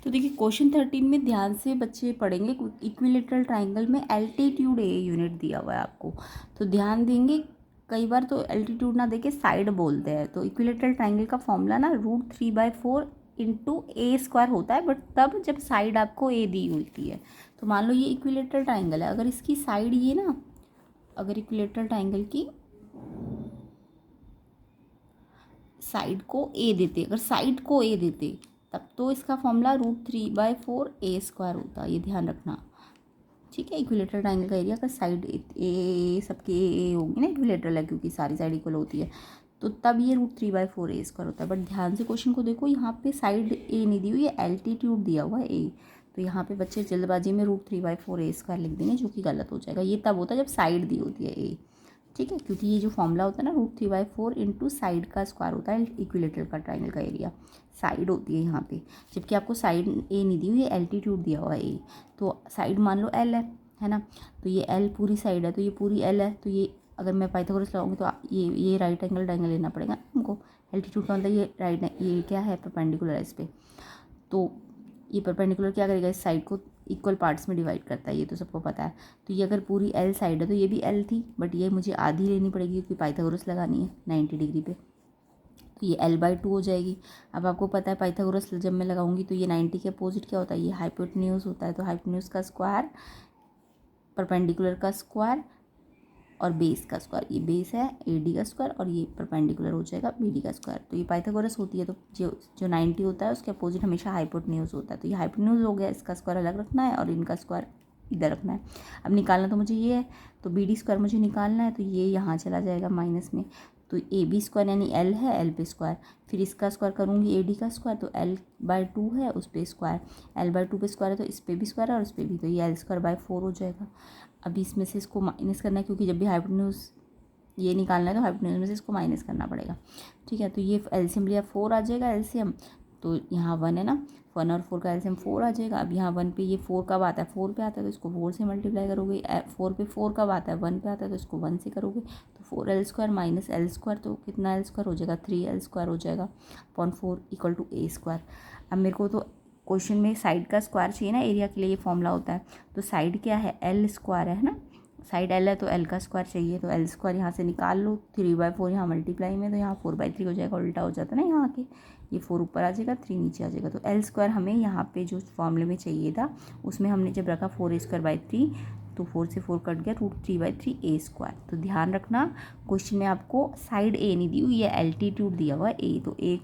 तो देखिए क्वेश्चन 13 में ध्यान से बच्चे पढ़ेंगे, इक्विलेटरल ट्राइंगल में एल्टीट्यूड A यूनिट दिया हुआ है आपको, तो ध्यान देंगे। कई बार तो एल्टीट्यूड ना देके साइड बोलते हैं, तो इक्विलेटरल ट्राइंगल का फॉर्मूला ना √3/4 इंटू A² होता है, बट तब जब साइड आपको A दी होती है। तो मान लो ये इक्विलेटरल ट्राइंगल है, अगर इसकी साइड ये ना, अगर इक्विलेटरल ट्राइंगल की साइड को A देते, अगर साइड को A देते तब तो इसका फॉर्मूला √3/4 A² होता है, ये ध्यान रखना। ठीक है। इक्विलेटरल ट्राइंगल का एरिया का साइड ए सबके ए होगी ना, इक्विलेटरल है क्योंकि सारी साइड इक्वल होती है, तो तब ये √3/4 ए स्क्वायर होता है। बट ध्यान से क्वेश्चन को देखो, यहाँ पे साइड ए नहीं दी हुई है, एल्टीट्यूड दिया हुआ है ए, तो यहाँ पे बच्चे जल्दबाजी में √3/4 ए स्क्वायर लिख देंगे, जो कि गलत हो जाएगा। ये तब होता है जब साइड दी होती है ए, ठीक है, क्योंकि ये जो फॉर्मूला होता है ना, √3/4 इंटू साइड का स्क्वायर होता है इक्विलेटरल का ट्राइंगल का एरिया, साइड होती है यहाँ पे, जबकि आपको साइड ए नहीं दी हुई है, एल्टीट्यूड दिया हुआ है ए, तो साइड मान लो एल है ना, तो ये एल पूरी साइड है, तो ये पूरी एल है, तो ये अगर मैं पाइथागोरस लगाऊंगी तो ये राइट एंगल ट्राइंगल लेना पड़ेगा हमको। एल्टीट्यूड का मतलब ये राइट, ये क्या है, परपेंडिकुलर है इस पर, तो ये परपेंडिकुलर क्या करेगा, इस साइड को इक्वल पार्ट्स में डिवाइड करता है, ये तो सबको पता है। तो ये अगर पूरी एल साइड है तो ये भी एल थी, बट ये मुझे आधी लेनी पड़ेगी क्योंकि पाइथागोरस लगानी है 90 डिग्री पे, तो ये L/2 हो जाएगी। अब आपको पता है पाइथागोरस जब मैं लगाऊंगी तो ये 90 के अपोजिट क्या होता है, ये हाइपोटेन्यूज होता है, तो हाइपोटेन्यूज का स्क्वायर, परपेंडिकुलर का स्क्वायर और बेस का स्क्वायर, ये बेस है AD का स्क्वायर और ये परपेंडिकुलर हो जाएगा BD का स्क्वायर, तो ये पाइथागोरस होती है, तो जो 90 होता है उसके अपोजिट हमेशा हाइपोटेन्यूज होता है, तो ये हाइपोटेन्यूज हो गया, इसका स्क्वायर अलग रखना है और इनका स्क्वायर इधर रखना है। अब निकालना तो मुझे ये है, तो BD स्क्वायर मुझे निकालना है, तो ये यहाँ चला जाएगा माइनस में, तो AB स्क्वायर यानी L है, L पे स्क्वायर, फिर इसका स्क्वायर करूँगी AD का स्क्वायर, तो L/2 है, उस पर स्क्वायर, L/2 पे स्क्वायर है तो इस पर भी स्क्वायर है और उस पर भी, तो ये L²/4 हो जाएगा। अभी इसमें से इसको माइनस करना है क्योंकि जब भी हाइपोटेन्यूज ये निकालना है तो हाइपोटेन्यूज में से इसको माइनस करना पड़ेगा, ठीक है। तो ये एलसीएम लिया 4 आ जाएगा एलसीएम, तो यहाँ 1 है ना, 1 और 4 का एलसीएम 4 आ जाएगा। अब यहाँ 1 पे ये 4 कब आता है, 4 पे आता है तो इसको 4 से मल्टीप्लाई करोगे, 4 पे 4 कब आता है, 1 पे आता है तो इसको 1 से करोगे, तो 4L² माइनस L², तो कितना L² हो जाएगा, 3L² हो जाएगा अपॉन 4 इक्वल टू A²। अब मेरे को तो क्वेश्चन में साइड का स्क्वायर चाहिए ना, एरिया के लिए ये फॉर्मूला होता है, तो साइड क्या है, L² है ना, साइड L है तो L का स्क्वायर चाहिए, तो L² यहाँ से निकाल लो, 3/4 यहाँ मल्टीप्लाई में, तो यहाँ 4/3 हो जाएगा, उल्टा हो जाता है ना यहाँ के, ये 4 ऊपर आ जाएगा, 3 नीचे आ जाएगा, तो L² हमें यहाँ पे जो फॉर्मूले में चाहिए था उसमें हमने जब रखा 4A²/3, तो 4 से 4 कट गया, √3/3A²। तो ध्यान रखना क्वेश्चन में आपको साइड ए नहीं दी हुई है, एल्टीट्यूड दिया हुआ है ए,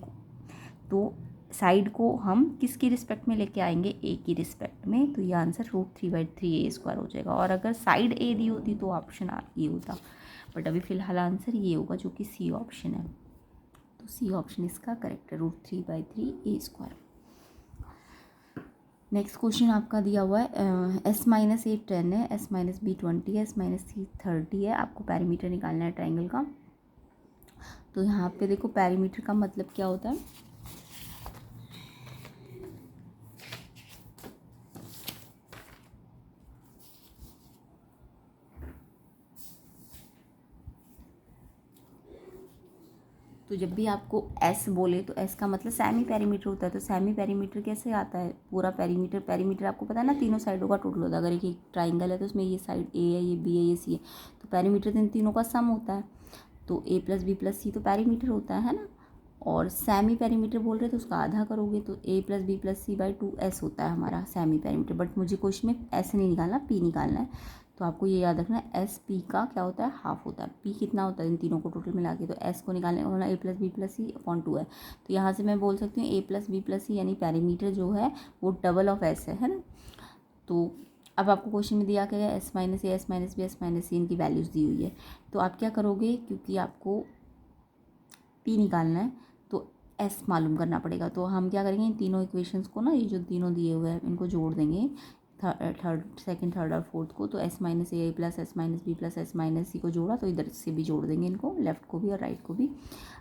तो साइड को हम किसकी रिस्पेक्ट में लेके आएंगे, ए की रिस्पेक्ट में, तो ये आंसर √3/3A² हो जाएगा। और अगर साइड ए दी होती तो ऑप्शन ये होता, बट अभी फिलहाल आंसर ये होगा जो कि सी ऑप्शन है, तो सी ऑप्शन इसका करेक्ट है, √3/3A²। नेक्स्ट क्वेश्चन आपका दिया हुआ है S - A 10 है, S - B 20 है, S - C 30 है, आपको पैरीमीटर निकालना है ट्राइंगल का। तो यहाँ पे देखो पैरीमीटर का मतलब क्या होता है, तो जब भी आपको S बोले तो S का मतलब सेमी पेरीमीटर होता है, तो सेमी पेरीमीटर कैसे आता है, पूरा पेरीमीटर आपको पता है ना, तीनों साइडों का टोटल होता है। अगर एक ट्राइंगल है तो उसमें ये साइड A है, ये B है, ये C है, तो पेरीमीटर इन तीनों का सम होता है, तो A + B + C तो पेरीमीटर होता है ना। और सेमी पेरीमीटर बोल रहे तो उसका आधा करोगे तो A + B + C/2 S होता है हमारा सेमी पेरीमीटर। बट मुझे क्वेश्चन में S नहीं निकालना, P निकालना है, तो आपको ये याद रखना है S P का क्या होता है, हाफ होता है। P कितना होता है इन तीनों को टोटल मिला के, तो S को निकालने का होना A + B + C/2 है, तो यहाँ से मैं बोल सकती हूँ A + B + C यानी पेरीमीटर जो है वो डबल ऑफ S है ना। तो अब आपको क्वेश्चन में दिया क्या है, S - A, S - B, S - C इनकी वैल्यूज़ दी हुई है, तो आप क्या करोगे, क्योंकि आपको P निकालना है तो S मालूम करना पड़ेगा, तो हम क्या करेंगे, इन तीनों इक्वेशंस को ना, ये जो तीनों दिए हुए हैं इनको जोड़ देंगे, सेकंड, थर्ड और फोर्थ को, तो S - A + S - B + S - C को जोड़ा तो इधर से भी जोड़ देंगे इनको, लेफ्ट को भी और राइट को भी।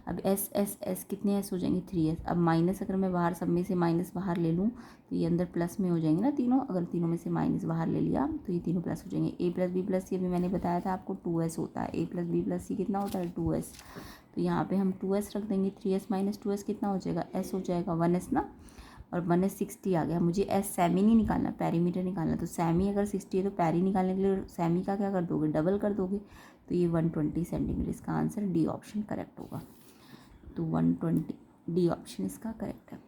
अब S कितने S हो जाएंगे, 3S। अब माइनस अगर मैं बाहर सब में से माइनस बाहर ले लूँ तो ये अंदर प्लस में हो जाएंगे ना तीनों, अगर तीनों में से माइनस बाहर ले लिया तो ये तीनों प्लस हो जाएंगे। A + B + C अभी मैंने बताया था आपको 2S होता है, A + B + C कितना होता है, 2S, तो यहाँ पे हम 2S रख देंगे, 3S - 2S कितना हो जाएगा, S हो जाएगा, 1S ना, और 1S 60 आ गया। मुझे S सेमी नहीं निकालना, पेरीमीटर निकालना, तो सेमी अगर 60 है तो पैरी निकालने के लिए सेमी का क्या कर दोगे, डबल कर दोगे, तो ये 120 सेंटीमीटर, इसका आंसर डी ऑप्शन करेक्ट होगा, तो 120 डी ऑप्शन इसका करेक्ट है।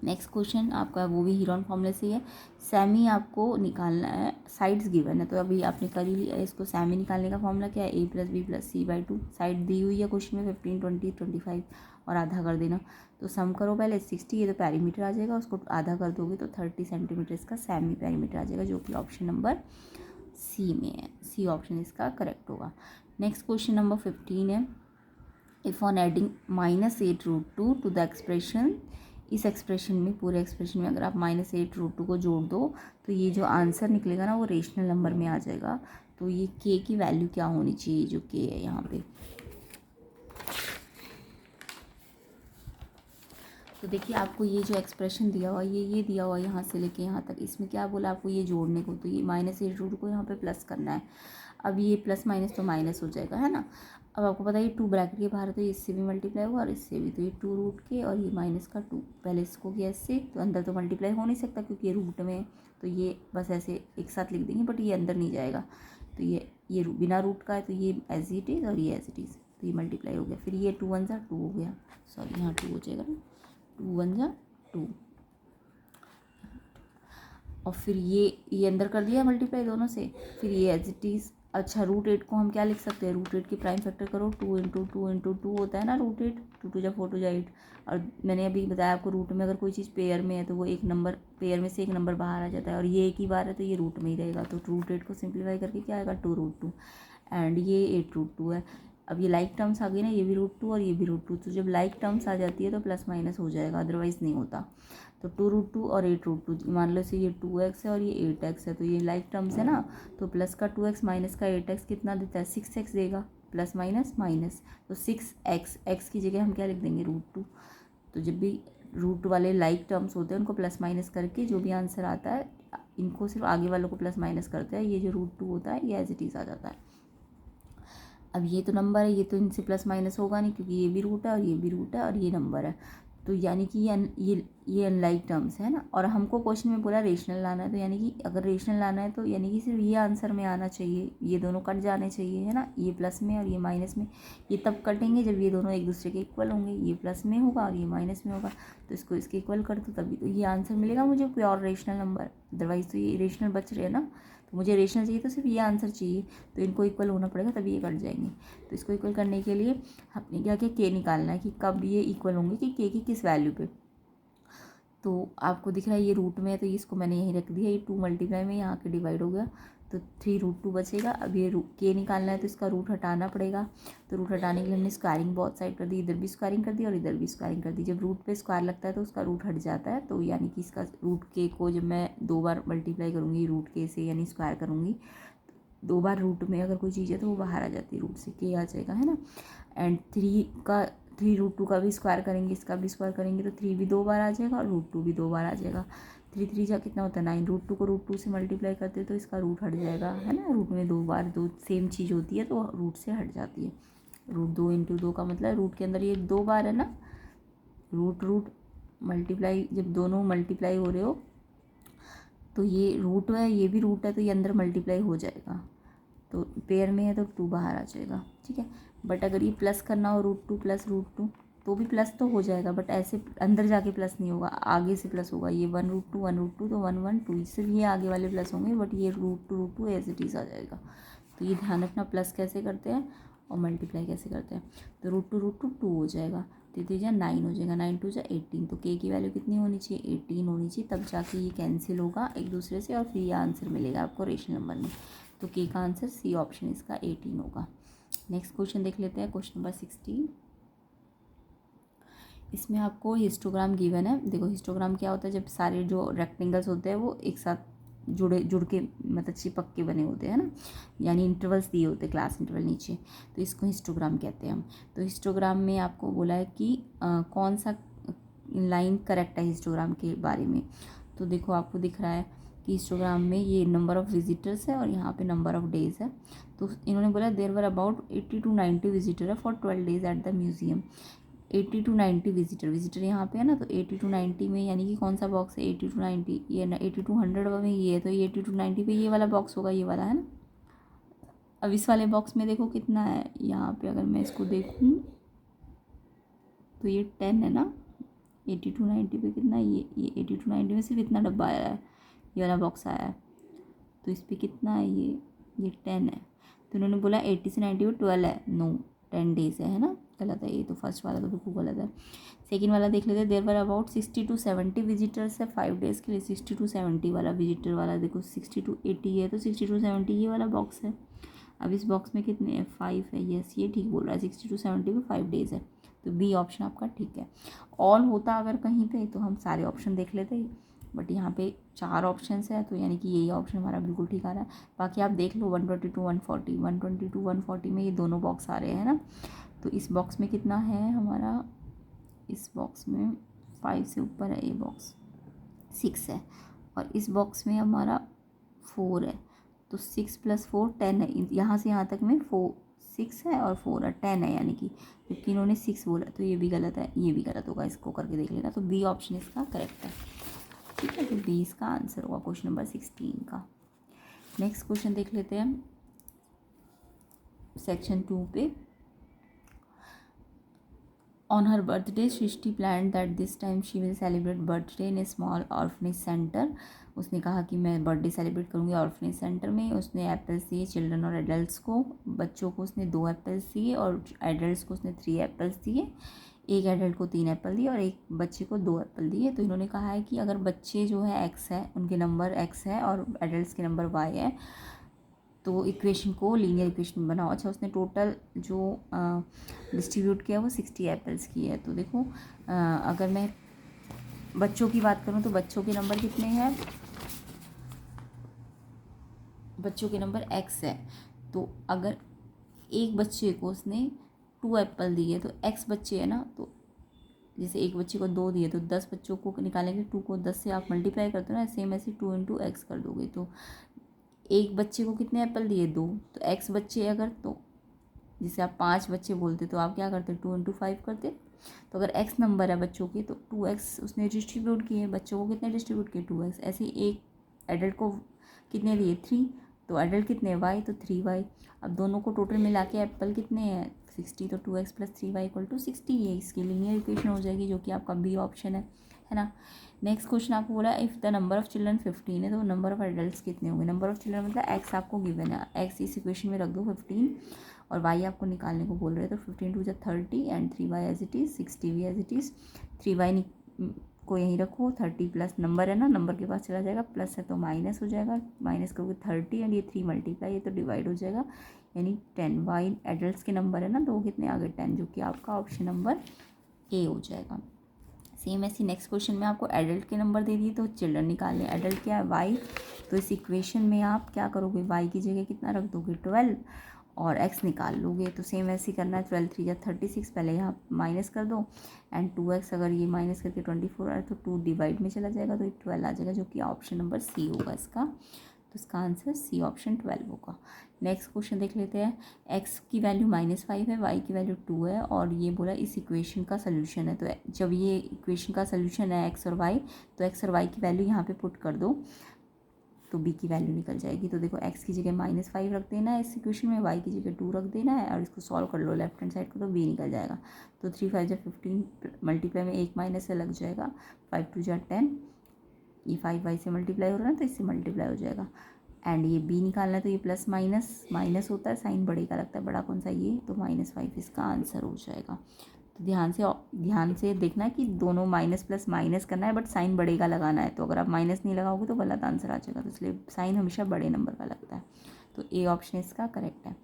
नेक्स्ट क्वेश्चन आपका वो भी हीरोन फॉर्मूले से ही है, सेमी आपको निकालना है, साइड्स गिवन है, तो अभी आपने कर ही लिया, इसको सेमी निकालने का फॉर्मूला क्या है, A + B + C/2, साइड दी हुई है क्वेश्चन में 15, 20, 25 और आधा कर देना, तो सम करो पहले 60, ये तो पेरीमीटर आ जाएगा, उसको आधा कर दोगे तो 30 सेंटीमीटर इसका सेमी पेरीमीटर आ जाएगा, जो कि ऑप्शन नंबर सी में है, सी ऑप्शन इसका करेक्ट होगा। नेक्स्ट क्वेश्चन नंबर 15 है, if on adding -8√2 to the expression, इस एक्सप्रेशन में, पूरे एक्सप्रेशन में अगर आप -8√2 को जोड़ दो तो ये जो आंसर निकलेगा ना वो रेशनल नंबर में आ जाएगा। तो ये के की वैल्यू क्या होनी चाहिए, जो के है यहाँ पे। तो देखिए आपको ये जो एक्सप्रेशन दिया हुआ, ये दिया हुआ यहाँ से लेके यहाँ तक, इसमें क्या बोला आपको ये जोड़ने को, तो ये -8√2 को यहाँ पे प्लस करना है। अब ये प्लस माइनस तो माइनस हो जाएगा, है ना। अब आपको पता है ये 2 ब्रैकेट के बाहर है तो इससे भी मल्टीप्लाई हुआ और इससे भी, तो ये 2√k और ये -2। पहले इसको किया इससे, तो अंदर तो मल्टीप्लाई हो नहीं सकता क्योंकि ये रूट में है, तो ये बस ऐसे एक साथ लिख देंगे, बट ये अंदर नहीं जाएगा। तो ये बिना रूट का है तो ये एज इट इज़ और ये एज इट इज़, तो ये मल्टीप्लाई हो गया। फिर ये 2 1 2 हो गया, सॉरी यहाँ 2 हो जाएगा ना, 2 1 2। और फिर ये अंदर कर दिया मल्टीप्लाई दोनों से, फिर ये एज इट इज़। अच्छा √8 को हम क्या लिख सकते हैं, √8 की प्राइम फैक्टर करो, 2 × 2 × 2 होता है ना √8, 2 2 4 2 8। और मैंने अभी बताया आपको रूट में अगर कोई चीज़ पेयर में है तो वो एक नंबर, पेयर में से एक नंबर बाहर आ जाता है, और ये एक ही बार है तो ये रूट में ही रहेगा। तो √8 को सिंप्लीफाई करके क्या आएगा, 2√2, एंड ये 8√2 है। अब ये लाइक टर्म्स आ गई ना, ये भी √2 और ये भी √2, तो जब लाइक टर्म्स आ जाती है तो प्लस माइनस हो जाएगा, अदरवाइज़ नहीं होता। तो 2√2 और 8√2, मान लो से ये 2x है और ये 8x है, तो ये लाइक टर्म्स है ना, तो प्लस का 2x माइनस का 8x कितना देता है, 6x देगा, प्लस माइनस माइनस, तो 6x, x की जगह हम क्या लिख देंगे, √2। तो जब भी रूट वाले लाइक टर्म्स होते हैं उनको प्लस माइनस करके जो भी आंसर आता है, इनको सिर्फ आगे वालों को प्लस माइनस करते हैं, ये जो √2 होता है ये एज इट इज़ आ जाता है। अब ये तो नंबर है, ये तो इनसे प्लस माइनस होगा नहीं क्योंकि ये भी रूट है और ये भी रूट है और ये नंबर है, तो यानी कि ये अनलाइक टर्म्स है ना। और हमको क्वेश्चन में बोला रेशनल लाना है, तो यानी कि अगर रेशनल लाना है तो यानी कि सिर्फ ये आंसर में आना चाहिए, ये दोनों कट जाने चाहिए, है ना, ये प्लस में और ये माइनस में। ये तब कटेंगे जब ये दोनों एक दूसरे के इक्वल होंगे, ये प्लस में होगा और ये माइनस में होगा, तो इसको इसके इक्वल कर दो तभी तो ये आंसर मिलेगा मुझे, प्योर रेशनल नंबर। अदरवाइज तो ये रेशनल बच रहे हैं ना, तो मुझे रेशनल चाहिए तो सिर्फ ये आंसर चाहिए, तो इनको इक्वल होना पड़ेगा तभी ये कट जाएंगे। तो इसको इक्वल करने के लिए हमने क्या किया, के निकालना है कि कब ये इक्वल होंगे, कि के की किस वैल्यू पे। तो आपको दिख रहा है ये रूट में है तो इसको मैंने यहीं रख दिया, ये 2 मल्टीप्लाई में यहाँ के डिवाइड हो गया, तो 3√2 बचेगा। अब ये के निकालना है तो इसका रूट हटाना पड़ेगा, तो रूट हटाने के लिए हमने स्क्वायरिंग बहुत साइड कर दी, इधर भी स्क्वायरिंग कर दी और इधर भी स्क्वायरिंग कर दी। जब रूट पे स्क्वायर लगता है तो उसका रूट हट जाता है, तो यानी कि इसका रूट के को जब मैं 2 बार मल्टीप्लाई करूँगी रूट के से, यानी स्क्वायर करूँगी 2 बार, रूट में अगर कोई चीज़ है तो वो बाहर आ जाती है, रूट से के आ जाएगा, है ना। एंड 3√2 का भी स्क्वायर करेंगे, इसका भी स्क्वायर करेंगे तो 3 भी 2 बार आ जाएगा और √2 भी 2 बार आ जाएगा। 3 3 जा कितना होता है 9, √2 को √2 से मल्टीप्लाई करते हैं तो इसका रूट हट जाएगा, है ना। रूट में 2 बार 2 सेम चीज़ होती है तो रूट से हट जाती है। √2 × 2 का मतलब रूट के अंदर ये 2 बार है ना, रूट मल्टीप्लाई, जब दोनों मल्टीप्लाई हो रहे हो तो ये रूट है, ये भी रूट है, तो ये अंदर मल्टीप्लाई हो जाएगा, तो पेयर में है तो 2 बाहर आ जाएगा, ठीक है। बट अगर ये प्लस करना हो √2 + √2 तो भी प्लस तो हो जाएगा, बट ऐसे अंदर जाके प्लस नहीं होगा, आगे से प्लस होगा। ये 1√2 तो 1 1 2, सिर्फ ये आगे वाले प्लस होंगे, बट ये √2 एज इट इज़ आ जाएगा। तो ये ध्यान रखना, प्लस कैसे करते हैं और मल्टीप्लाई कैसे करते हैं। तो √2 2 हो जाएगा, 3 3 9 हो जाएगा, 9 2 18, तो के की वैल्यू कितनी होनी चाहिए, 18 होनी चाहिए, तब जाके ये कैंसिल होगा एक दूसरे से और फिर ये आंसर मिलेगा आपको रेशनल नंबर में। तो के का आंसर सी ऑप्शन इसका 18 होगा। नेक्स्ट क्वेश्चन देख लेते हैं, क्वेश्चन नंबर 16। इसमें आपको हिस्टोग्राम गिवन है। देखो हिस्टोग्राम क्या होता है, जब सारे जो रेक्टेंगल्स होते हैं वो एक साथ जुड़ के मतलब चिपक के बने होते हैं ना, यानी इंटरवल्स दिए होते हैं, क्लास इंटरवल नीचे, तो इसको हिस्टोग्राम कहते हैं हम। तो हिस्टोग्राम में आपको बोला है कि कौन सा लाइन करेक्ट है हिस्टोग्राम के बारे में। तो देखो आपको दिख रहा है कि हिस्टोग्राम में ये नंबर ऑफ़ विजिटर्स है और यहाँ पे नंबर ऑफ़ डेज़ है। तो इन्होंने बोला there were about 80 to 90 visitor है for 12 days at the museum. 80 to 90 visitor यहाँ पे है ना, तो 80 to 90 में यानी कि कौन सा बॉक्स है 80 to 90, ये ना 80 to 100 में ये है, तो ये 80 to 90 पे ये वाला बॉक्स होगा, ये वाला है ना। अब इस वाले बॉक्स में देखो कितना है, यहाँ पे अगर मैं इसको देखूँ तो ये 10 है ना, 80 to 90 पे कितना, ये 80 to 90 में सिर्फ इतना डब्बा आया है, ये वाला बॉक्स आया है, तो इस पर कितना है, ये 10 है। तो उन्होंने बोला 80 से 90 में 12 है, नो 10 days है ना। गलत है ये तो, फर्स्ट वाला तो बिल्कुल गलत है। सेकंड वाला देख लेते हैं। There were about 60 to 70 visitors है 5 डेज़ के लिए। 60 to 70 वाला विजिटर वाला देखो 60 to 80 है, तो 60 to 70 ये वाला बॉक्स है। अब इस बॉक्स में कितने हैं, 5 है। यस ये ठीक बोल रहा है, 60 to 70 में 5 डेज़ है, तो बी ऑप्शन आपका ठीक है। ऑल होता अगर कहीं पे तो हम सारे ऑप्शन देख लेते, बट यहाँ पे 4 ऑप्शंस है, तो यानी कि यही ऑप्शन हमारा बिल्कुल ठीक आ रहा है। बाकी आप देख लो 122 140 122 140 में ये दोनों बॉक्स आ रहे हैं ना। तो इस बॉक्स में कितना है हमारा, इस बॉक्स में 5 से ऊपर है, ये बॉक्स 6 है, और इस बॉक्स में हमारा 4 है, तो 6 + 4 10 है। यहाँ से यहाँ तक में 6 है और 4 है, 10 है, यानी कि जबकि इन्होंने 6 बोला, तो ये भी गलत है, ये भी गलत होगा, इसको करके देख लेना। तो बी ऑप्शन इसका करेक्ट है, ठीक है। तो बी इसका आंसर होगा क्वेश्चन नंबर 16 का। नेक्स्ट क्वेश्चन देख लेते हैं सेक्शन 2 पे। On her birthday, Shrishti planned that this time she will celebrate birthday in a small orphanage center. उसने कहा कि मैं बर्थडे सेलिब्रेट करूँगी ऑर्फनेज सेंटर में। उसने एप्पल्स दिए चिल्ड्रन और एडल्ट्स को। बच्चों को उसने 2 एप्पल्स दिए और एडल्ट्स को उसने 3 एप्पल्स दिए। एक एडल्ट को 3 एप्पल दिए और एक बच्चे को 2 एप्पल दिए। तो इन्होंने कहा है कि अगर बच्चे जो है एक्स है, उनके नंबर एक्स है और एडल्ट्स के नंबर वाई है, तो इक्वेशन को लीनियर इक्वेशन बनाओ। अच्छा, उसने टोटल जो डिस्ट्रीब्यूट किया वो 60 एप्पल्स की है। तो देखो अगर मैं बच्चों की बात करूँ तो बच्चों के नंबर कितने हैं, बच्चों के नंबर एक्स है। तो अगर एक बच्चे को उसने 2 एप्पल दिए तो एक्स बच्चे है ना, तो जैसे एक बच्चे को 2 दिए तो 10 बच्चों को निकालेंगे। 2 को 10 से आप मल्टीप्लाई करते हो ना, सेम ऐसे 2 × x कर दोगे। तो एक बच्चे को कितने एप्पल दिए, 2, तो एक्स बच्चे अगर, तो जिसे आप 5 बच्चे बोलते तो आप क्या करते, 2 × 5 करते। तो अगर एक्स नंबर है बच्चों के तो 2x उसने डिस्ट्रीब्यूट किए, बच्चों को कितने डिस्ट्रीब्यूट किए, 2x। ऐसे ही एक एडल्ट को कितने दिए, 3, तो एडल्ट कितने, y, तो 3y। अब दोनों को टोटल मिला के एप्पल कितने हैं, 60, तो 2x + 3y = 60। ये इसकी लीनियर इक्वेशन हो जाएगी, जो कि आपका बी ऑप्शन है ना। नेक्स्ट क्वेश्चन आपको बोला if the number of children 15 है, तो नंबर ऑफ एडल्ट्स कितने होंगे। नंबर ऑफ चिल्ड्रन मतलब एक्स आपको गिवन है, एक्स इस इक्वेशन में रख दो 15, और वाई आपको निकालने को बोल रहे हैं। तो 15 × 2 = 30 and 3y as it is, 60 भी एज इट इज़। 3y को यहीं रखो, 30 प्लस नंबर है ना, नंबर के पास चला जाएगा, प्लस है तो माइनस हो जाएगा, माइनस करोगे 30 एंड ये 3 मल्टीप्लाई, ये तो डिवाइड हो जाएगा, यानी 10। वाई एडल्ट्स के नंबर है ना, तो वो कितने आ गए, 10, जो कि आपका ऑप्शन नंबर ए हो जाएगा। सेम ऐसी नेक्स्ट क्वेश्चन में आपको एडल्ट के नंबर दे दिए तो चिल्ड्रन निकालने। एडल्ट क्या है, वाई, तो इस इक्वेशन में आप क्या करोगे, वाई की जगह कितना रख दोगे, 12, और x निकाल लोगे। तो सेम ऐसे ही करना है, 12 × 3 = 36, पहले यहाँ माइनस कर दो, एंड 2x अगर ये माइनस करके 24 आए तो 2 डिवाइड में चला जाएगा, तो 12 आ जाएगा, जो कि ऑप्शन नंबर सी होगा इसका। तो इसका आंसर सी ऑप्शन 12 होगा। नेक्स्ट क्वेश्चन देख लेते हैं। x की वैल्यू -5 है, y की वैल्यू 2 है, और ये बोला इस इक्वेशन का सोल्यूशन है। तो जब ये इक्वेशन का सोल्यूशन है x और y, तो x और y की वैल्यू यहाँ पे पुट कर दो, तो b की वैल्यू निकल जाएगी। तो देखो x की जगह -5 रख देना है इस इक्वेशन में, y की जगह 2 रख देना है, और इसको सॉल्व कर लो लेफ्ट हैंड साइड को, तो b निकल जाएगा। तो 3 × 5 = 15, मल्टीप्लाई में एक माइनस से लग जाएगा, 5 × 2 = 10, ये 5y से मल्टीप्लाई हो रहा है ना, तो इससे मल्टीप्लाई हो जाएगा। एंड ये b निकालना है, तो ये प्लस माइनस माइनस होता है, साइन बड़े का लगता है, बड़ा कौन सा, ये, तो -5 इसका आंसर हो जाएगा। तो ध्यान से देखना कि दोनों माइनस प्लस माइनस करना है, बट साइन बड़े का लगाना है। तो अगर आप माइनस नहीं लगाओगे तो गलत आंसर आ जाएगा, तो इसलिए साइन हमेशा बड़े नंबर का लगता है। तो ए ऑप्शन इसका करेक्ट है।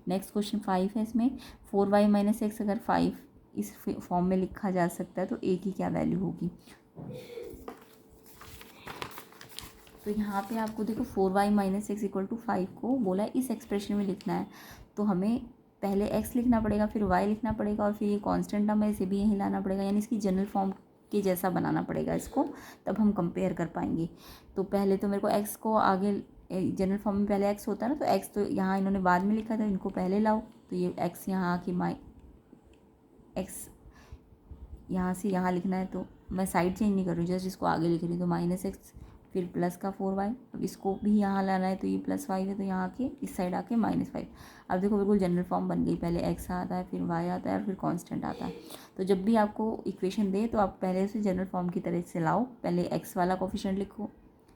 नेक्स्ट क्वेश्चन 5 है, इसमें 4y - x अगर 5 इस फॉर्म में लिखा जा सकता है तो ए की क्या वैल्यू होगी। तो यहाँ पे आपको देखो 4y - x = 5 को बोला इस एक्सप्रेशन में लिखना है, तो हमें पहले x लिखना पड़ेगा, फिर y लिखना पड़ेगा, और फिर ये कांस्टेंट टर्म है, इसे भी यहीं लाना पड़ेगा, यानी इसकी जनरल फॉर्म के जैसा बनाना पड़ेगा इसको, तब हम कंपेयर कर पाएंगे। तो पहले तो मेरे को x को आगे, जनरल फॉर्म में पहले x होता है ना, तो x तो यहाँ इन्होंने बाद में लिखा था, इनको पहले लाओ, तो ये x यहाँ आके x यहाँ से यहाँ लिखना है, तो मैं साइड चेंज नहीं कर रही हूँ, जस्ट इसको आगे लिख रही हूँ। तो -x फिर प्लस का 4y, अब इसको भी यहाँ लाना है, तो ये +5 है, तो यहाँ आके इस साइड आके -5। अब देखो बिल्कुल जनरल फॉर्म बन गई, पहले x आता है, फिर y आता है, और फिर कांस्टेंट आता है। तो जब भी आपको इक्वेशन दे तो आप पहले उसे जनरल फॉर्म की तरह से लाओ, पहले x वाला कोफिशिएंट लिखो,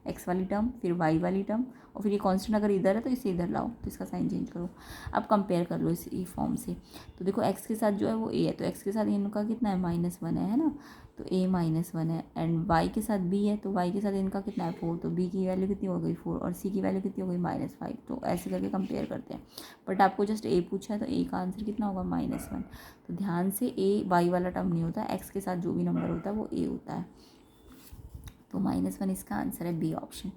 एक्स वाली टर्म, फिर वाई वाली टर्म, और फिर ये कांस्टेंट अगर इधर है तो इसे इधर लाओ, तो इसका साइन चेंज करो। अब कंपेयर कर लो इस फॉर्म से। तो देखो एक्स के साथ जो है वो ए है, तो एक्स के साथ इनका कितना है -1 है ना, तो ए -1 है। एंड वाई के साथ बी है, तो वाई के साथ इनका कितना है 4, तो बी की वैल्यू कितनी हो गई 4, और सी की वैल्यू कितनी हो गई -5। तो ऐसे करके कंपेयर करते हैं। बट आपको जस्ट ए पूछा है तो ए का आंसर कितना होगा -1। तो ध्यान से ए वाई वाला टर्म नहीं होता, एक्स के साथ जो भी नंबर होता है वो ए होता है। तो -1 इसका आंसर है बी ऑप्शन।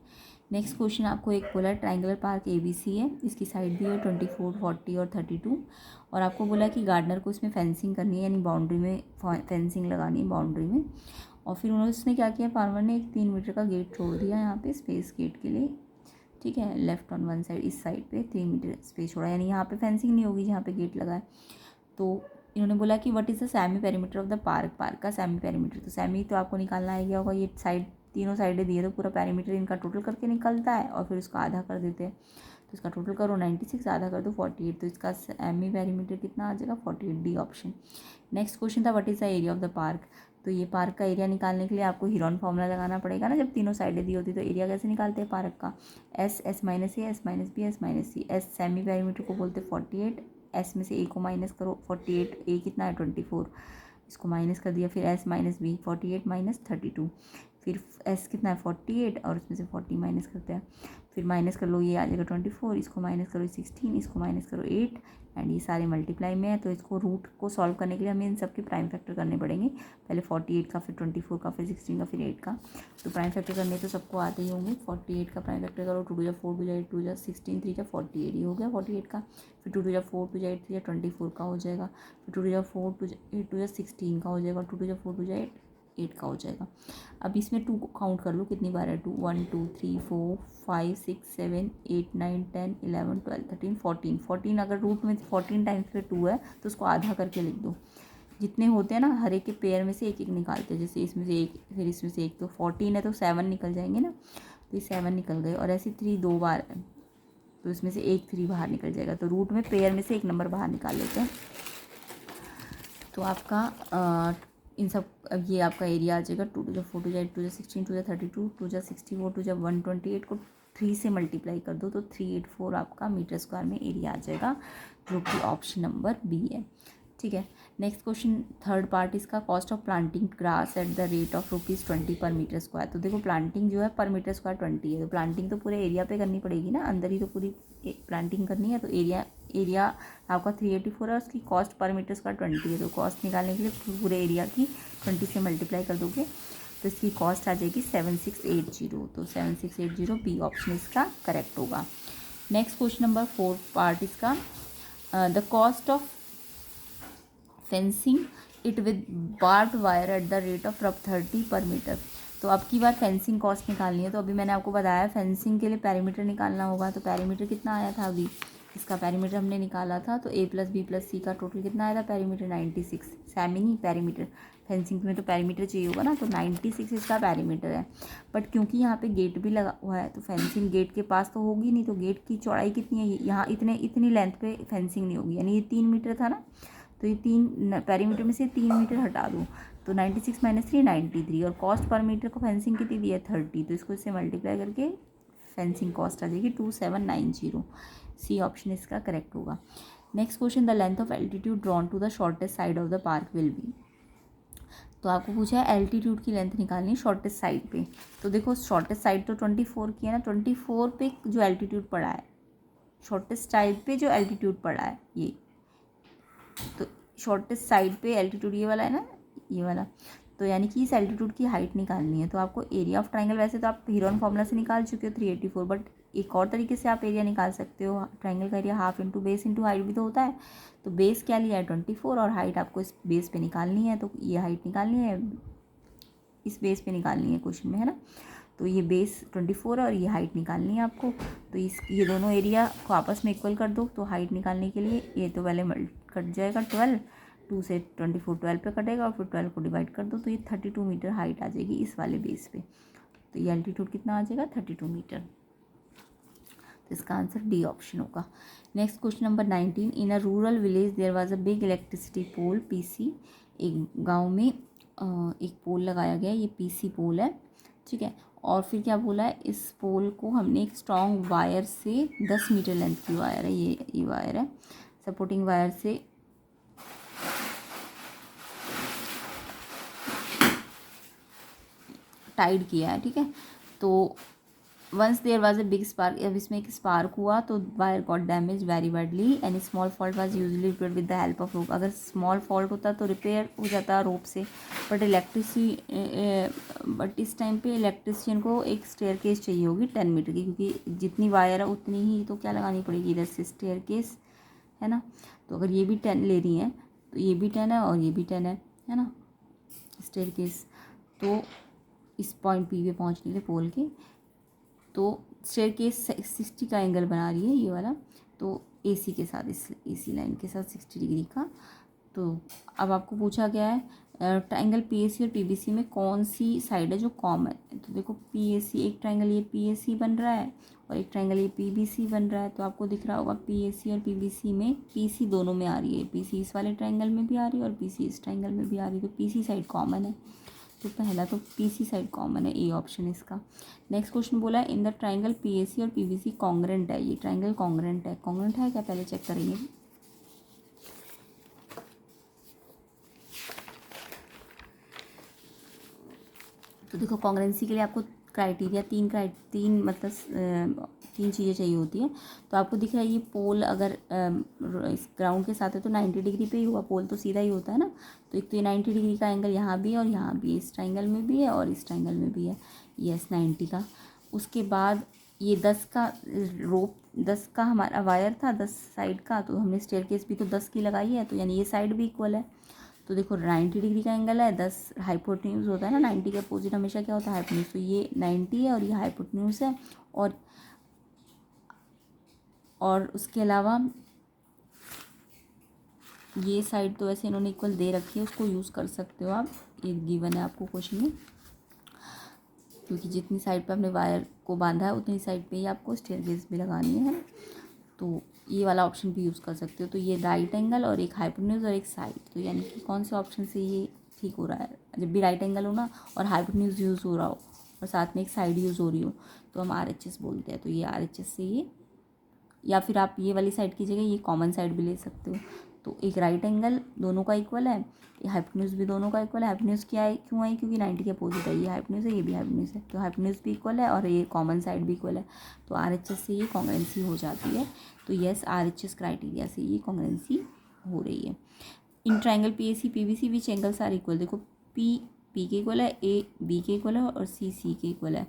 नेक्स्ट क्वेश्चन आपको एक बोला है ट्रायंगुलर पार्क ABC है, इसकी साइड भी है 24, 40 और 32, और आपको बोला है कि गार्डनर को इसमें फेंसिंग करनी है, यानी बाउंड्री में फेंसिंग लगानी है बाउंड्री में। और फिर उसने क्या किया, फार्मर ने एक 3 मीटर का गेट छोड़ दिया यहाँ पे स्पेस गेट के लिए, ठीक है, लेफ्ट ऑन वन साइड, इस साइड पे 3 मीटर स्पेस छोड़ा, यानी यहाँ पे फेंसिंग नहीं होगी जहाँ पे गेट लगा है। तो इन्होंने बोला कि what is the semi perimeter of the park, park का सेमी पेरीमीटर। तो सेमी तो आपको निकालना आ गया होगा, ये साइड तीनों साइडें दिए तो पूरा पेरीमीटर इनका टोटल करके निकलता है, और फिर उसको आधा कर देते हैं। तो इसका टोटल करो 96, आधा कर दो 48, तो इसका सेमी पेरीमीटर कितना आ जाएगा 48, डी ऑप्शन। नेक्स्ट क्वेश्चन था what is the area of the park. तो ये पार्क का एरिया निकालने के लिए आपको हीरोन फॉर्मूला लगाना पड़ेगा ना, जब तीनों साइडें दी होती तो एरिया कैसे निकालते हैं पार्क का, S S minus A S minus B S minus C. S semi perimeter को बोलते हैं 48, एस में से ए को माइनस करो 48, ए कितना है 24, इसको माइनस कर दिया, फिर एस माइनस बी 48 माइनस 32, फिर एस कितना है 48 और उसमें से 40 माइनस करते हैं, फिर माइनस कर लो, ये आ जाएगा 24, इसको माइनस करो 16, इसको माइनस करो 8, एंड ये सारे मल्टीप्लाई में है। तो इसको रूट को सॉल्व करने के लिए हमें इन सब के प्राइम फैक्टर करने पड़ेंगे, पहले 48 का, फिर 24 का, फिर 16 का, फिर 8 का। तो प्राइम फैक्टर करने तो सबको आते ही होंगे। 48 का प्राइम फैक्टर करो, 2 2 जा 4 2 जा 8 2 जा 16 3 जा 48, ये हो गया 48 का। फिर 2 2 जा 4 2 जा 8 3 जा 24 का हो जाएगा, फिर 2 2 जा 4 2 जा 8 2 जा 16 का हो जाएगा, 2 2 जा 4 2 जा 8 का हो जाएगा। अब इसमें 2 काउंट कर लो कितनी बार है, 2 1 2 3 4 5 6 7 8 9 10 11 12 13 14 14, अगर रूट में 14 टाइम्स पे 2 है तो उसको आधा करके लिख दो। जितने होते हैं ना हर एक के पेयर में से एक एक निकालते हैं, जैसे इसमें से एक फिर इसमें से एक, तो 14 है तो 7 निकल जाएंगे ना, तो ये 7 निकल गए। और ऐसे 3 2 बार है तो इसमें से एक 3 बाहर निकल जाएगा, तो रूट में पेयर में से एक नंबर बाहर निकाल लेते हैं। तो आपका इन सब, अब ये आपका एरिया आ जाएगा 2 2 जा 4 2 जा 8 2 जा 16 2 जा 32 2 जा 64 2 जा 128 को 3 से मल्टीप्लाई कर दो तो 384 आपका मीटर स्क्वायर में एरिया आ जाएगा, जो कि ऑप्शन नंबर बी है, ठीक है। नेक्स्ट क्वेश्चन थर्ड पार्ट इसका, cost of planting grass eight the rate of ₹20 पर मीटर स्क्वायर। तो देखो प्लांटिंग जो है पर मीटर स्क्वायर 20 है, तो प्लांटिंग तो पूरे एरिया पे करनी पड़ेगी ना, अंदर ही तो पूरी प्लांटिंग करनी है। तो एरिया आपका 384 है, उसकी कॉस्ट पर मीटर स्क्वायर 20 है, तो कॉस्ट निकालने के लिए पूरे एरिया की 20 से मल्टीप्लाई कर दोगे तो इसकी कॉस्ट आ जाएगी 7680, तो 7680 बी ऑप्शन इसका करेक्ट होगा। नेक्स्ट क्वेश्चन नंबर 4 पार्ट इसका, the cost of fencing it with barbed wire at the rate of ₹30 per metre. तो अब की बार फेंसिंग कॉस्ट निकालनी है, तो अभी मैंने आपको बताया फेंसिंग के लिए पेरीमीटर निकालना होगा। तो पेरीमीटर कितना आया था, अभी इसका पेरीमीटर हमने निकाला था, तो A + B + C का टोटल कितना आया था पेरीमीटर 96, सेमी नहीं पेरीमीटर, फेंसिंग में तो पेरीमीटर चाहिए होगा ना, तो 96 इसका पेरीमीटर है। बट क्योंकि यहाँ पे गेट भी लगा हुआ है तो फेंसिंग गेट के पास तो होगी नहीं, तो गेट की चौड़ाई कितनी है, यहाँ इतनी लेंथ पे फेंसिंग नहीं होगी, यानी ये 3 मीटर था ना, तो ये 3 पेरीमीटर में से 3 मीटर हटा दो, तो 96 - 3 93, और कॉस्ट पर मीटर को फेंसिंग कितनी दी है 30, तो इसको इससे मल्टीप्लाई करके फेंसिंग कॉस्ट आ जाएगी 2790, सी ऑप्शन इसका करेक्ट होगा। Next question, the length of altitude drawn to the shortest side of the park will be. तो आपको पूछा है एल्टीट्यूड की लेंथ निकालनी शॉर्टेस्ट साइड पे। तो देखो शॉर्टेस्ट साइड तो 24 की है ना, 24 पे जो एल्टीट्यूड पड़ा है, शॉर्टेस्ट साइड पे जो एल्टीट्यूड पड़ा है ये, तो शॉर्टेस्ट साइड पे एल्टीट्यूड ये वाला है ना, ये वाला, तो यानी कि इस एल्टीट्यूड की हाइट निकालनी है। तो आपको एरिया ऑफ ट्राइंगल, वैसे तो आप हीरोन फॉर्मूला से निकाल चुके हो 384, बट एक और तरीके से आप एरिया निकाल सकते हो, ट्राइंगल का area half into base into height भी तो होता है। तो बेस क्या लिया है 24, और हाइट आपको इस बेस पे निकालनी है, तो ये हाइट निकालनी है इस बेस पे निकालनी है क्वेश्चन में, है ना। तो ये बेस 24 है और ये हाइट निकालनी है आपको, तो ये दोनों एरिया को आपस में इक्वल कर दो। तो हाइट निकालने के लिए ये तो पहले कट जाएगा 12, 2 से 24 12 पे कटेगा, और फिर 12 को डिवाइड कर दो, तो ये 32 मीटर हाइट आ जाएगी इस वाले बेस पे। तो ये एल्टीट्यूड कितना आ जाएगा 32 मीटर, तो इसका आंसर डी ऑप्शन होगा। Next question number 19, in a rural village there was a big electricity pole PC। एक गाँव में एक पोल लगाया गया है, ये PC पोल है, ठीक है, और फिर क्या बोला है, इस पोल को हमने एक स्ट्रॉन्ग वायर से 10 मीटर लेंथ की वायर है, ये वायर है, सपोर्टिंग वायर से टाइड किया है, ठीक है। तो once there was a big spark, अब इसमें एक स्पार्क हुआ तो wire got damage very badly and small fault was usually repair with the help of rope. अगर स्मॉल फॉल्ट होता तो रिपेयर हो जाता रोप से, बट इस टाइम पे इलेक्ट्रिशियन को एक स्टेयर केस चाहिए होगी 10 मीटर की, क्योंकि जितनी वायर है उतनी ही तो क्या लगानी पड़ेगी इधर से स्टेयर केस, है ना। तो अगर ये भी 10 ले रही हैं तो ये भी 10 है और ये भी 10 है ना, स्टेयर केस। तो इस पॉइंट पी पे पहुँचने के लिए पोल के, तो स्टेयर केस 60 का एंगल बना रही है ये वाला, तो एसी के साथ, इस एसी लाइन के साथ 60 डिग्री का। तो अब आपको पूछा गया है ट्रायंगल पीएसी और पीबीसी में कौन सी साइड है जो कॉमन है। तो देखो पीएसी, एक ट्रायंगल ये पीएसी बन रहा है और एक ट्रायंगल ये पीबीसी बन रहा है। तो आपको दिख रहा होगा पीएसी और पीबीसी में पीसी दोनों में आ रही है, पीसी इस वाले ट्रायंगल में भी आ रही है और पीसी इस ट्रायंगल में भी आ रही है, तो पीसी साइड कॉमन है। तो पहला तो पीसी साइड कॉमन है, ए ऑप्शन इसका। नेक्स्ट क्वेश्चन बोला है इन द ट्रायंगल पीएसी और पीबीसी कॉन्ग्रेंट है, ये ट्रायंगल कॉन्ग्रेंट है, कॉन्ग्रेंट है क्या पहले चेक करेंगे। तो देखो कॉन्ग्रेंसी के लिए आपको क्राइटेरिया तीन मतलब तीन चीज़ें चाहिए होती हैं। तो आपको दिख रहा है ये पोल अगर इस ग्राउंड के साथ है तो 90 डिग्री पे ही हुआ, पोल तो सीधा ही होता है ना। तो एक तो ये 90 डिग्री का एंगल यहाँ भी है और यहाँ भी, इस ट्रायंगल में भी है और इस ट्रायंगल में भी है, यस 90 का। उसके बाद ये 10 का रोप, 10 का हमारा वायर था 10 साइड का, तो हमने स्टेयर केस भी तो 10 की लगाई है, तो यानी ये साइड भी इक्वल है। तो देखो 90 डिग्री का एंगल है, 10 हाइपोटेन्यूज होता है ना, 90 के अपोजिट हमेशा क्या होता है हाइपोटेन्यूज, तो ये 90 है और ये हाइपोटेन्यूज है। और उसके अलावा ये साइड तो ऐसे इन्होंने इक्वल दे रखी है, उसको यूज़ कर सकते हो आप, ये गिवन है आपको क्वेश्चन में, क्योंकि जितनी साइड पे आपने वायर को बांधा है उतनी साइड पे ही आपको स्टेयर केस भी लगानी है। तो ये वाला ऑप्शन भी यूज़ कर सकते हो। तो ये राइट एंगल और एक हाइपोटेन्यूज और एक साइड, तो यानी कि कौन से ऑप्शन से ये ठीक हो रहा है, जब भी राइट एंगल हो ना और हाइपोटेन्यूज यूज़ हो रहा हो और साथ में एक साइड यूज़ हो रही हो तो हम RHS बोलते हैं। तो ये RHS से ये, या फिर आप ये वाली साइड की जगह ये कॉमन साइड भी ले सकते हो। तो एक राइट एंगल दोनों का इक्वल है, हाइपोटेन्यूज भी दोनों का इक्वल है। हाइपोटेन्यूज क्या है, क्यों है, क्योंकि 90 के अपोजिट है, ये हाइपोटेन्यूज है ये भी हाइपोटेन्यूज है, तो हाइपोटेन्यूज भी इक्वल है और ये कॉमन साइड भी इक्वल है। तो RHS से ये कॉन्ग्रुएंसी हो जाती है। तो यस RHS क्राइटेरिया से ये कॉन्ग्रुएंसी हो रही है। In triangle PAC PBC which angles are equal, देखो P के इक्वल है, A B के इक्वल है और C के इक्वल है।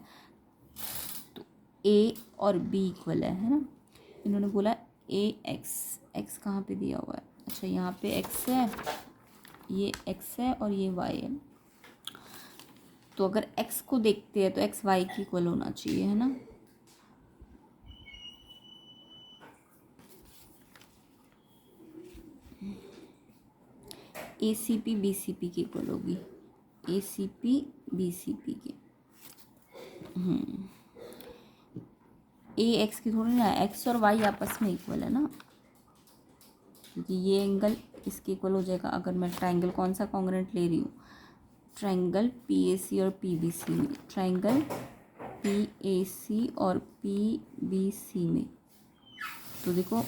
तो A और B इक्वल है ना। इन्होंने बोला x कहाँ पे दिया हुआ है, अच्छा यहाँ पे x है, ये x है और ये y है। तो अगर x को देखते हैं तो x y की इक्वल होना चाहिए, है ना। ACP BCP की इक्वल होगी, ACP BCP की। A x की थोड़ी ना, x और y आपस में इक्वल है ना, क्योंकि ये एंगल इसके इक्वल हो जाएगा। अगर मैं ट्रायंगल कौन सा कॉन्ग्रुएंट ले रही हूँ, ट्रायंगल PAC और PBC में, ट्रायंगल PAC और PBC में, तो देखो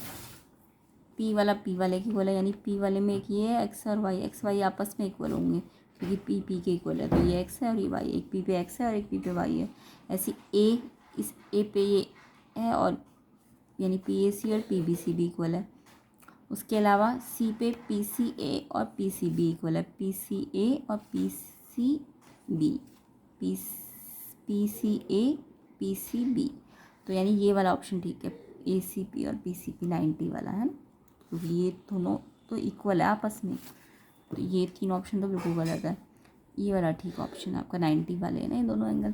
P वाला P वाले की इक्वल है, यानी P वाले में एक ये है x और y, x y आपस में इक्वल होंगे क्योंकि P के इक्वल है। तो ये x है और ये y, एक P पे x है और एक P पे y है। ऐसे A, इस A पे ये है और यानी PAC और PBC भी इक्वल है। उसके अलावा C पे PCA और PCB इक्वल है, PCA और PCB, PCA PCB। तो यानी ये वाला ऑप्शन ठीक है, ACP और PCP 90 वाला है ना, क्योंकि ये दोनों तो इक्वल है आपस में। तो ये तीन ऑप्शन तो बिल्कुल गलत है, ये वाला ठीक ऑप्शन है आपका, 90 वाले है ना ये दोनों एंगल।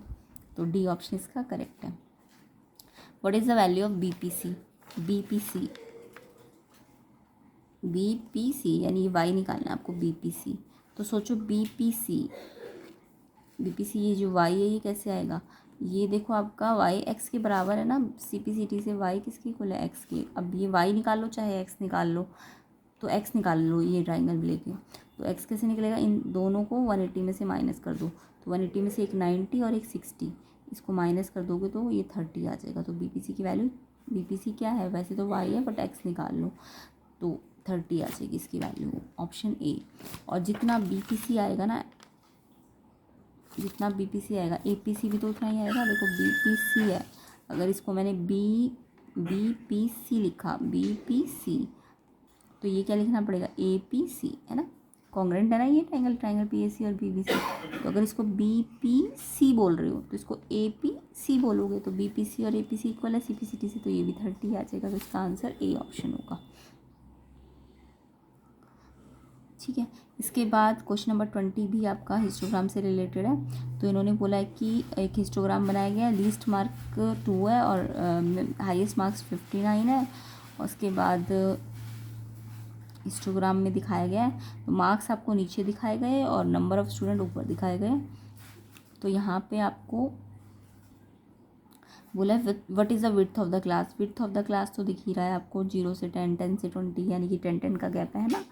तो डी ऑप्शन इसका करेक्ट है। What is the value of BPC यानी ये y निकालना है आपको, BPC। तो सोचो BPC ये जो y है ये कैसे आएगा, ये देखो आपका y x के बराबर है ना, CPCT से y किसकी इक्वल है, x की। अब ये y निकाल लो चाहे x निकाल लो, तो x निकाल लो ये ट्राइंगल लेके। तो x कैसे निकलेगा, इन दोनों को 180 में से माइनस कर दो, तो 180 में से एक 90 और एक 60, इसको माइनस कर दोगे तो ये 30 आ जाएगा। तो BPC की वैल्यू, BPC क्या है, वैसे तो y है बट x निकाल लो तो 30 आ जाएगी इसकी वैल्यू, ऑप्शन ए। और जितना BPC आएगा ना, जितना BPC आएगा APC भी तो उतना ही आएगा। देखो BPC है, अगर इसको मैंने BPC लिखा, BPC, तो ये क्या लिखना पड़ेगा, APC, है ना, कॉन्ग्रेंट है ना ये ट्रायंगल PAC और BBC। तो अगर इसको BPC बोल रहे हो तो इसको APC बोलोगे, तो BPC और APC इक्वल है CPCT से, तो ये भी 30 आ जाएगा। तो इसका आंसर ए ऑप्शन होगा। ठीक है, इसके बाद क्वेश्चन नंबर 20 भी आपका हिस्टोग्राम से रिलेटेड है। तो इन्होंने बोला है कि एक हिस्टोग्राम बनाया गया है, लीस्ट मार्क 2 है और हाईएस्ट मार्क्स 59 है। उसके बाद हिस्टोग्राम में दिखाया गया है, तो मार्क्स आपको नीचे दिखाए गए और नंबर ऑफ़ स्टूडेंट ऊपर दिखाए गए। तो यहाँ पे आपको बोला है what is the width of the class. Width of the class तो दिख ही रहा है आपको, 0 से 10, 10 से 20, यानी कि 10 का गैप है ना।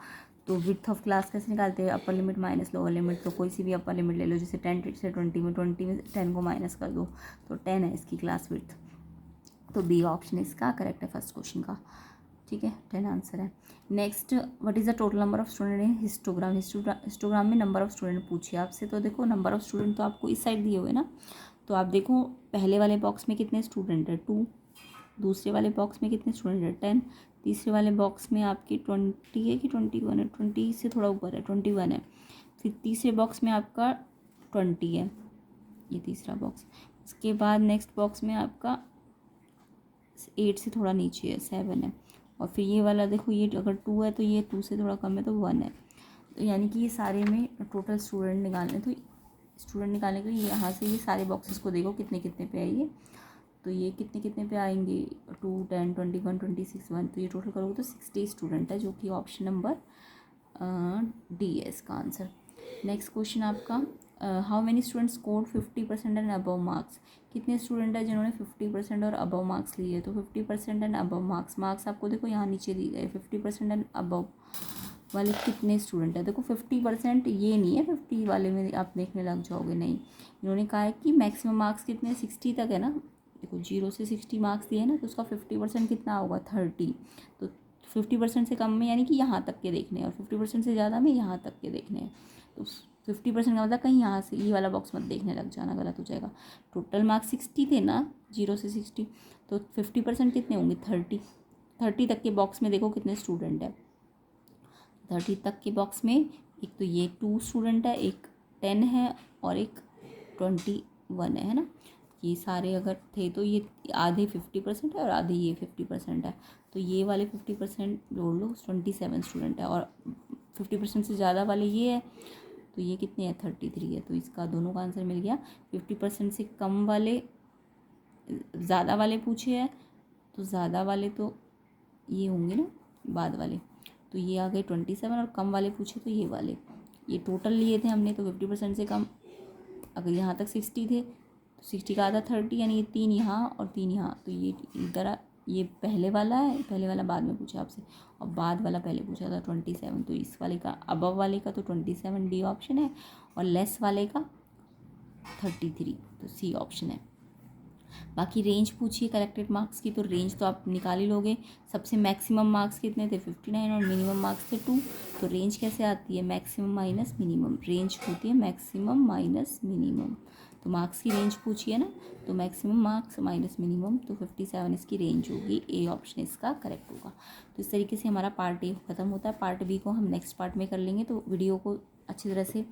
तो विड्थ ऑफ क्लास कैसे निकालते हैं, upper limit minus lower limit. तो कोई सी भी अपर लिमिट ले लो, जैसे 10 से 20 में, 20 में 10 को माइनस कर दो तो 10 है इसकी क्लास विड्थ। तो बी ऑप्शन इसका करेक्ट है फर्स्ट क्वेश्चन का। ठीक है, 10 आंसर है। Next, what is the total number of student in histogram. Histogram में नंबर ऑफ स्टूडेंट पूछिए आपसे। तो देखो नंबर ऑफ स्टूडेंट तो आपको इस साइड दिए हुए ना, तो आप देखो पहले वाले बॉक्स में कितने स्टूडेंट है, 2। दूसरे वाले बॉक्स में कितने स्टूडेंट है, 10। तीसरे वाले बॉक्स में आपकी 20 है कि 21 है, 20 से थोड़ा ऊपर है, 21 है। फिर तीसरे बॉक्स में आपका 20 है, ये तीसरा बॉक्स। इसके बाद नेक्स्ट बॉक्स में आपका 8 से थोड़ा नीचे है, 7 है। और फिर ये वाला देखो, ये अगर 2 है तो ये 2 से थोड़ा कम है तो 1 है। तो यानी कि ये सारे में टोटल स्टूडेंट निकालने, तो स्टूडेंट निकालने के लिए यहाँ से ये सारे बॉक्सेस को देखो कितने कितने पे है ये। तो ये कितने कितने पे आएंगे, 2, 10, 21, 26, 1। तो ये टोटल करोगे तो 60 स्टूडेंट है, जो कि ऑप्शन नंबर डी है इसका आंसर। नेक्स्ट क्वेश्चन आपका, how many students scored 50% and above marks. कितने स्टूडेंट है जिन्होंने 50% और अबव मार्क्स लिए। तो 50% एंड अबव मार्क्स आपको देखो यहाँ नीचे दी गए। 50% एंड अबव वाले कितने स्टूडेंट है, देखो 50% ये नहीं है, 50 वाले में आप देखने लग जाओगे, नहीं। इन्होंने कहा है कि मैक्सिमम मार्क्स कितने, 60 तक है ना। देखो 0 से 60 मार्क्स दिए ना, तो उसका 50% कितना होगा, 30। तो 50% से कम में यानी कि यहाँ तक के देखने हैं, और 50% से ज़्यादा में यहाँ तक के देखने हैं। तो 50% का मतलब कहीं यहाँ से ये वाला बॉक्स मत देखने लग जाना, गलत हो जाएगा। टोटल मार्क्स 60 थे ना, 0 से 60, तो 50% कितने होंगे, 30 तक के बॉक्स में देखो कितने स्टूडेंट है। 30 तक के बॉक्स में एक तो ये 2 स्टूडेंट है, एक 10 है और एक 21 है ना। ये सारे अगर थे तो ये आधे 50% है और आधे ये 50% है। तो ये वाले 50% जोड़ लो, 27 स्टूडेंट है, और 50% से ज़्यादा वाले ये है, तो ये कितने हैं, 33 है। तो इसका दोनों का आंसर मिल गया। 50% से कम वाले, ज़्यादा वाले पूछे हैं, तो ज़्यादा वाले तो ये होंगे ना बाद वाले, तो ये आ गए 27, और कम वाले पूछे तो ये वाले। ये टोटल लिए थे हमने, तो 50% से कम, अगर यहाँ तक 60 थे तो 60 का आधा 30, यानी ये 3 यहाँ और 3 यहाँ। तो ये इधर ये पहले वाला है, पहले वाला बाद में पूछा आपसे, और बाद वाला पहले पूछा था 27। तो इस वाले का, अबव वाले का तो 27 डी ऑप्शन है, और लेस वाले का 33, तो सी ऑप्शन है। बाकी रेंज पूछिए कलेक्टेड मार्क्स की, तो रेंज तो आप निकाल ही लोगे। सबसे मैक्सिमम मार्क्स कितने थे, 59, और मिनिमम मार्क्स थे 2। तो रेंज कैसे आती है, मैक्सिमम माइनस मिनिमम। रेंज होती है मैक्सिमम माइनस मिनिमम। तो मार्क्स की रेंज पूछिए ना, तो मैक्सिमम मार्क्स माइनस मिनिमम, तो 57 इसकी रेंज होगी। ए ऑप्शन इसका करेक्ट होगा। तो इस तरीके से हमारा पार्ट ए ख़त्म होता है। पार्ट बी को हम नेक्स्ट पार्ट में कर लेंगे। तो वीडियो को अच्छी तरह से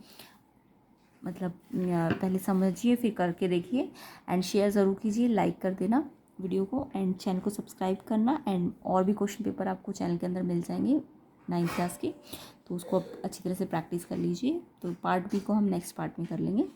मतलब पहले समझिए, फिर करके देखिए, एंड शेयर ज़रूर कीजिए, लाइक कर देना वीडियो को, एंड चैनल को सब्सक्राइब करना। एंड और भी क्वेश्चन पेपर आपको चैनल के अंदर मिल जाएंगे 9th क्लास के, तो उसको आप अच्छी तरह से प्रैक्टिस कर लीजिए। तो पार्ट बी को हम नेक्स्ट पार्ट में कर लेंगे।